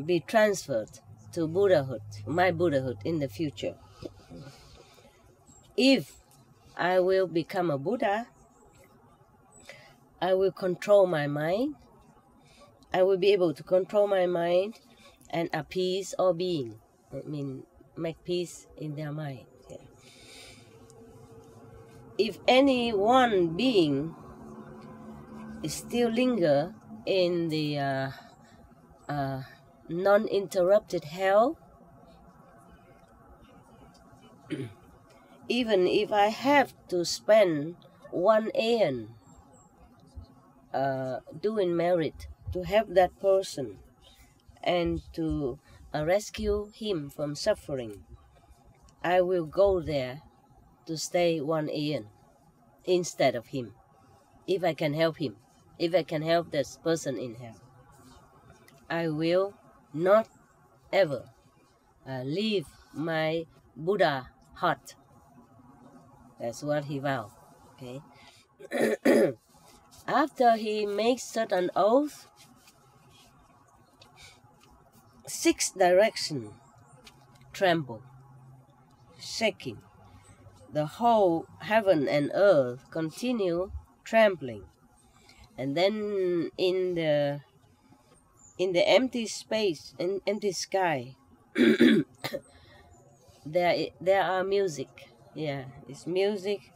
be transferred to Buddhahood, my Buddhahood in the future. If I will become a Buddha, I will control my mind. I will be able to control my mind and appease all beings. I mean, make peace in their mind. Yeah. If any one being is still linger in the non-interrupted hell, even if I have to spend 1 aeon doing merit to help that person and to rescue him from suffering, I will go there to stay 1 aeon instead of him, if I can help him, if I can help this person in hell. I will not ever leave my Buddha heart. That's what he vowed. Okay. After he makes such an oath, 6 directions tremble, shaking. The whole heaven and earth continue trembling. And then in the empty space, in empty sky, there are music. Yeah, it's music,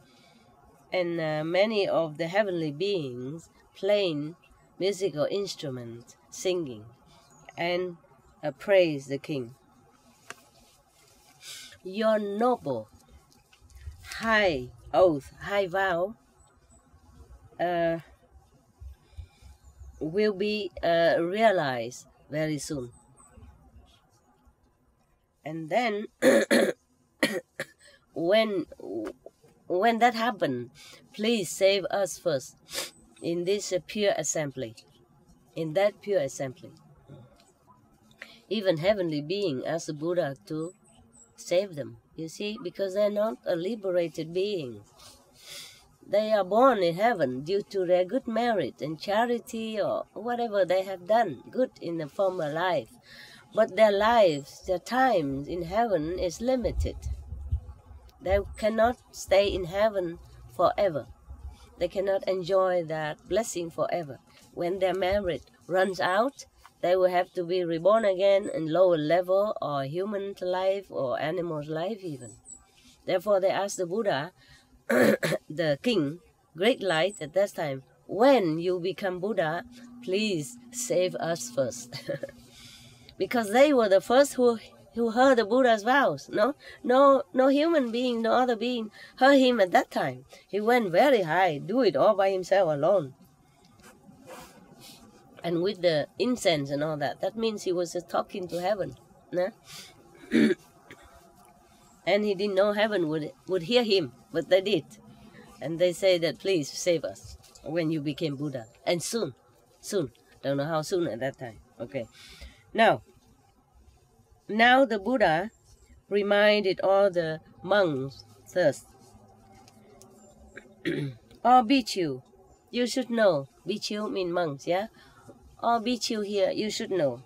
and many of the heavenly beings playing musical instruments, singing. and praise the king. Your noble, high oath, high vow will be realized very soon. And then when that happens, please save us first in this pure assembly, in that pure assembly. Even heavenly being ask the Buddha to save them, you see, because they're not a liberated being. They are born in heaven due to their good merit and charity or whatever they have done good in the former life. But their lives, their time in heaven is limited. They cannot stay in heaven forever. They cannot enjoy that blessing forever. When their merit runs out, they will have to be reborn again in lower level or human life or animal's life even. Therefore they asked the Buddha, the king, great light at that time, when you become Buddha, please save us first. Because they were the first who heard the Buddha's vows. No human being, no other being heard him at that time. He went very high, do it all by himself alone. And with the incense and all that, that means he was just talking to heaven. No? And he didn't know heaven would hear him, but they did. And they say that, please save us when you became Buddha. And soon. Don't know how soon at that time. Okay. Now the Buddha reminded all the monks first. All Bhikkhu, you should know. Bhikkhu means monks, yeah? All Bhikkhu here, you should know.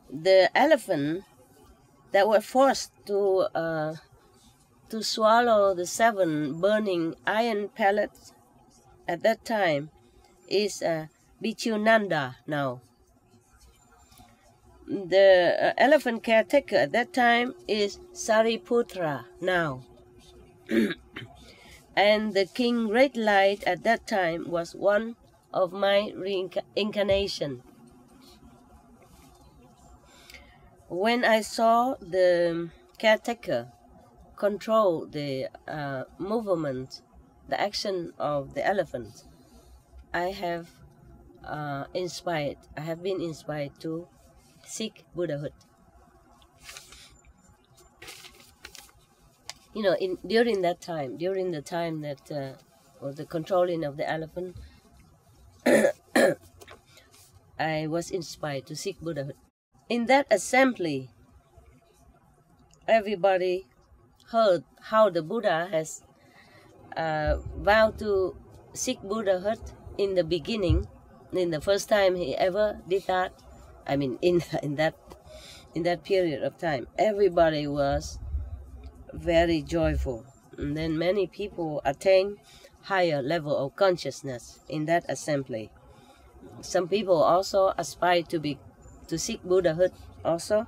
The elephant that were forced to swallow the 7 burning iron pellets at that time is Bhikkhu Nanda now. The elephant caretaker at that time is Sariputra now. And the King Great Light at that time was one of my reincarnation. When I saw the caretaker control the movement, the action of the elephant, I have been inspired to seek Buddhahood. You know, during the time that was the controlling of the elephant, I was inspired to seek Buddhahood. In that assembly, everybody heard how the Buddha has vowed to seek Buddhahood in the beginning, in the first time he ever did that. I mean, in that period of time, everybody was very joyful. And then many people attained higher level of consciousness in that assembly. Some people also aspired to seek Buddhahood also.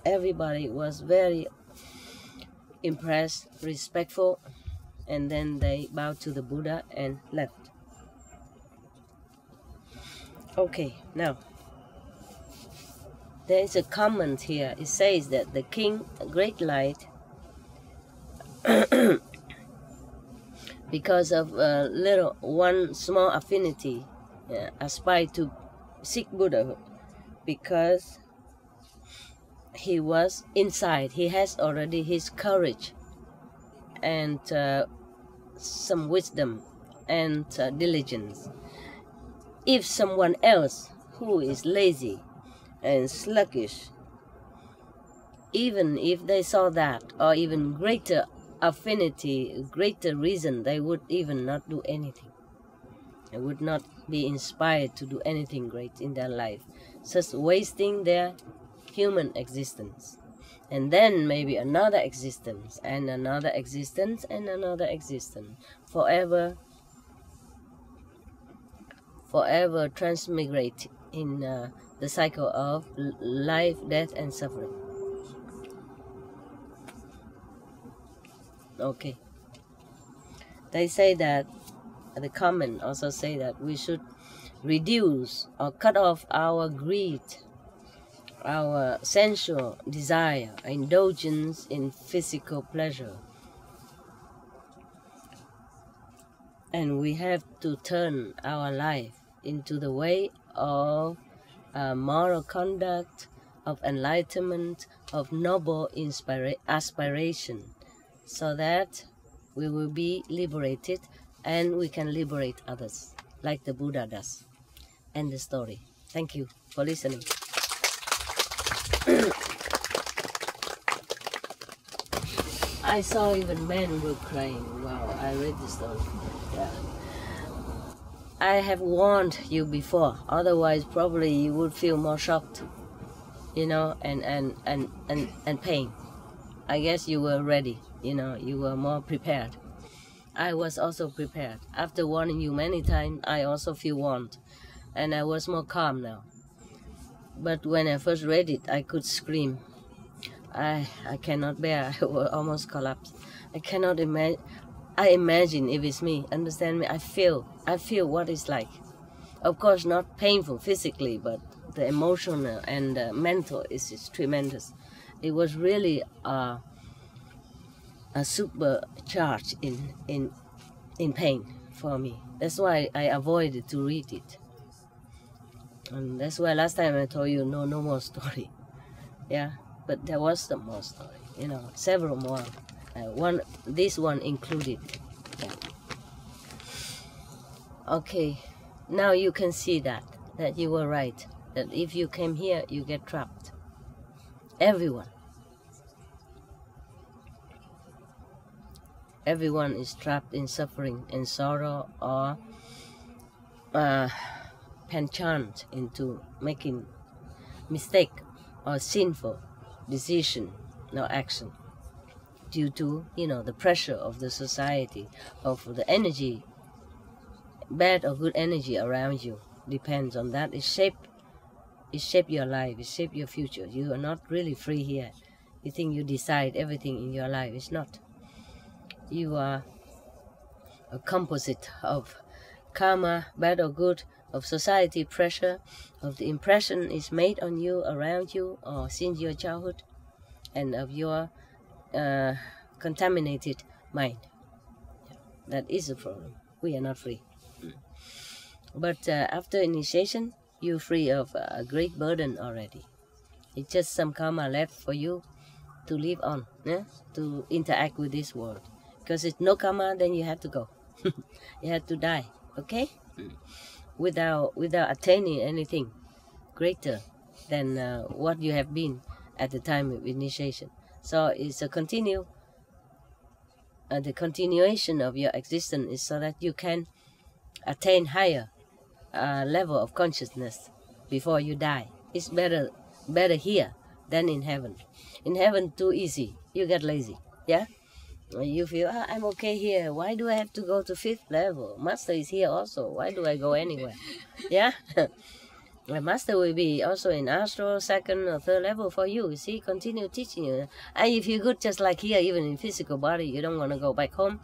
Everybody was very impressed, respectful, and then they bowed to the Buddha and left. Okay, now there is a comment here. It says that the King Great Light, because of one small affinity, aspired to seek Buddhahood, because he was inside. He has already his courage and some wisdom and diligence. If someone else who is lazy and sluggish, even if they saw that, or even greater affinity, greater reason, they would even not do anything. They would not be inspired to do anything great in their life, just wasting their human existence. And then maybe another existence, and another existence, and another existence, forever transmigrate in the cycle of life, death, and suffering. Okay. They say that, the comment also say that we should reduce or cut off our greed, our sensual desire, indulgence in physical pleasure. And we have to turn our life into the way of moral conduct, of enlightenment, of noble aspiration, so that we will be liberated and we can liberate others, like the Buddha does. End the story. Thank you for listening. I saw even men were crying. Wow, I read the story. Yeah. I have warned you before, otherwise probably you would feel more shocked, you know, and pain. I guess you were ready, you know, you were more prepared. I was also prepared. After warning you many times, I also feel warned, and I was more calm now. But when I first read it, I could scream. I cannot bear. I will almost collapse. I cannot imagine. I imagine if it's me. Understand me? I feel what it's like. Of course, not painful physically, but the emotional and mental is tremendous. It was really a supercharge in pain for me. That's why I avoided to read it. And that's why last time I told you no more story. Yeah. But there was some more story, you know, several more. This one included. Yeah. Okay, now you can see that you were right. That if you came here, you get trapped. Everyone. Everyone is trapped in suffering, in sorrow, or penchant into making mistake or sinful decision, no action, due to, you know, the pressure of the society, of the energy, bad or good energy around you, depends on that. It shape your life, it shape your future. You are not really free here. You think you decide everything in your life. It's not. You are a composite of karma, bad or good, of society pressure, of the impression is made on you, around you, or since your childhood, and of your contaminated mind. That is the problem. We are not free. But after initiation, you're free of a great burden already. It's just some karma left for you to live on, to interact with this world. Because it's no karma, then you have to go. You have to die, okay? Without attaining anything greater than what you have been at the time of initiation. So it's a the continuation of your existence is so that you can attain higher level of consciousness before you die. It's better here than in heaven. In heaven, too easy. You get lazy, yeah? You feel, I'm okay here. Why do I have to go to 5th level? Master is here also. Why do I go anywhere? Yeah? The master will be also in astral 2nd or 3rd level for you. You see, continue teaching you. And if you're good just like here, even in physical body, you don't want to go back home.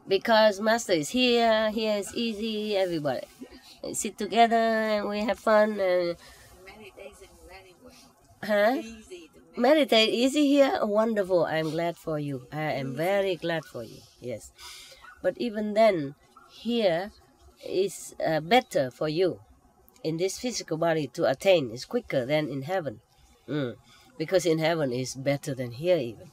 Because master is here is easy, everybody. We sit together and we have fun. And Meditation very well. huh? Easy to Meditate easy here? Wonderful. I'm glad for you. I am very glad for you. Yes. But even then, here is better for you. In this physical body to attain is quicker than in heaven. Because in heaven is better than here even.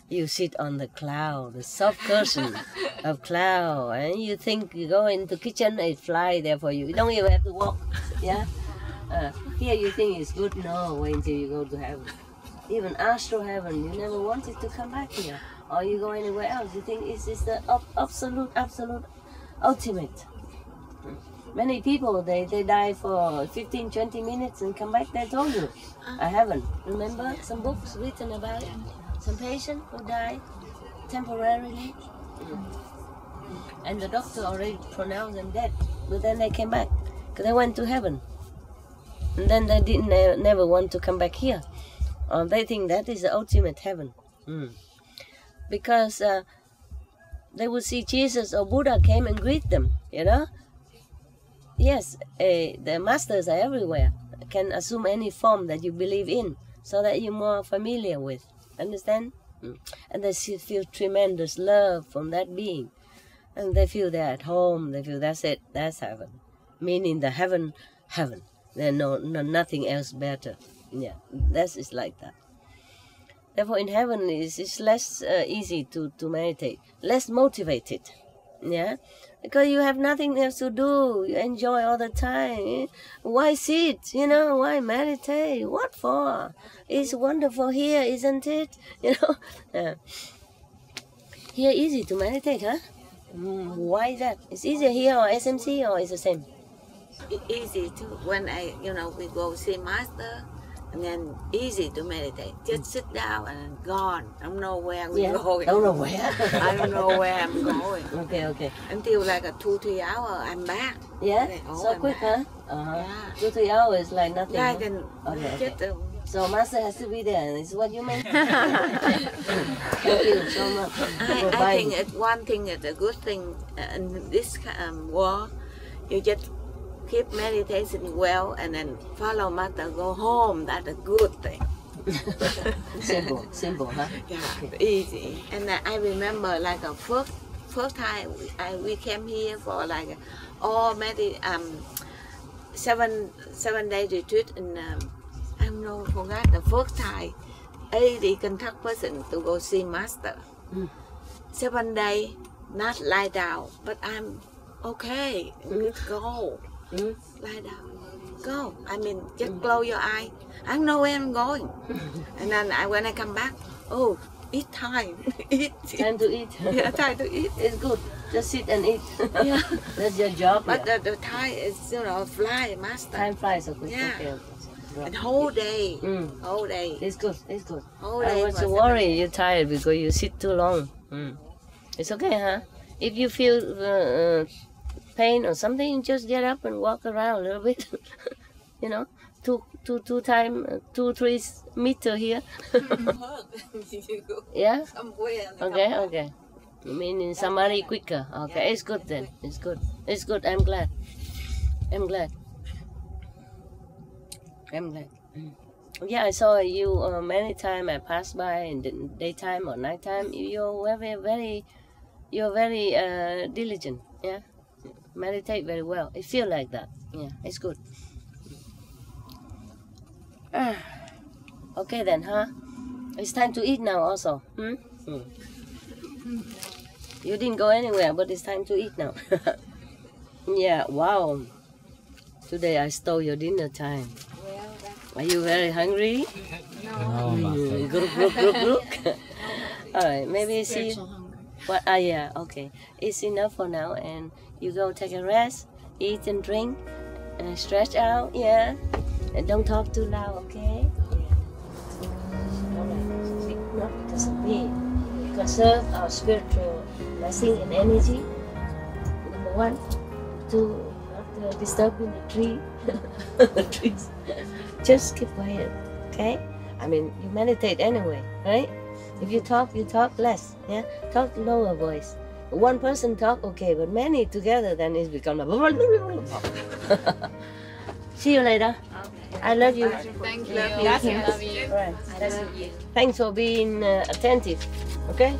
You sit on the cloud, the soft cushion of cloud, and you think you go into kitchen, it fly there for you. You don't even have to walk. Yeah. Here you think it's good. No, wait until you go to heaven. Even astral heaven, you never wanted to come back here, or you go anywhere else. You think it's the absolute, ultimate. Many people, they die for 15, 20 minutes and come back. They told you. I haven't. Remember some books written about it? Some patient who died temporarily. And the doctor already pronounced them dead. But then they came back. Because they went to heaven. And then they didn't never want to come back here. They think that is the ultimate heaven. Because they would see Jesus or Buddha came and greet them, you know. yes, the masters are everywhere. Can assume any form that you believe in, so that you're more familiar with. Understand? And they feel tremendous love from that being, and they feel they're at home. They feel that's it. That's heaven, meaning the heaven. There's nothing else better. Yeah, that's is like that. Therefore, in heaven it's less easy to meditate, less motivated. Yeah, because you have nothing else to do. You enjoy all the time. Why sit? You know, why meditate? What for? It's wonderful here, isn't it? You know, here easy to meditate, huh? Why is that? It's easier here or SMC, or it's the same? Easy too. When we go see master, and then easy to meditate. Just sit down and gone. I don't know where we're going. Don't know where. I don't know where I'm going. Okay. Until like a 2-3 hours, I'm back. Yeah? Okay, So I'm quick, back. huh? Yeah. 2-3 hours like nothing. Like huh? and Okay. just So master has to be there. Is what you mean? Thank you so much. I think one thing is a good thing in this world. You just keep meditating well and then follow master, go home. That's a good thing. Simple, huh? Yeah, easy. And I remember like a first time we came here for like all 7-day retreat in I don't know, forgot the first time 80 contact person to go see master. 7 days, not lie down, but I'm okay. Go. Lie down. Go. I mean, just close your eye. I don't know where I'm going. And then when I come back, oh, eat time. Eat. Time to eat. Yeah, time to eat. It's good. Just sit and eat. Yeah. That's your job. But the time is, fly, master. Time flies so quick. Yeah. Okay. And whole day. Whole day. It's good. It's good. Whole I day was was worried you're tired because you sit too long. It's okay, huh? If you feel pain or something, just get up and walk around a little bit. You know, 2-3 meters here. Yeah. Okay. You mean in Samari quicker? Okay, it's good then. It's good. I'm glad. Yeah, I saw you many times. I passed by in the daytime or nighttime. You're very diligent. Yeah, meditate very well. It feels like that. Yeah, it's good. Okay then, huh? It's time to eat now also. You didn't go anywhere, but it's time to eat now. Yeah, wow. Today I stole your dinner time. Are you very hungry? No, Group. All right, maybe see. What? Yeah, okay. It's enough for now, and you go take a rest, eat and drink, and stretch out. Yeah, and don't talk too loud, okay? Not because of me. Conserve our spiritual blessing and energy. Number 1, 2, not disturbing the tree, the trees. Just keep quiet, okay? I mean, you meditate anyway, right? If you talk less, yeah? Talk lower voice. One person talk, okay, but many together, then it's become a... See you later. Okay. I love you. Thank you. Right. Thanks for being attentive, okay?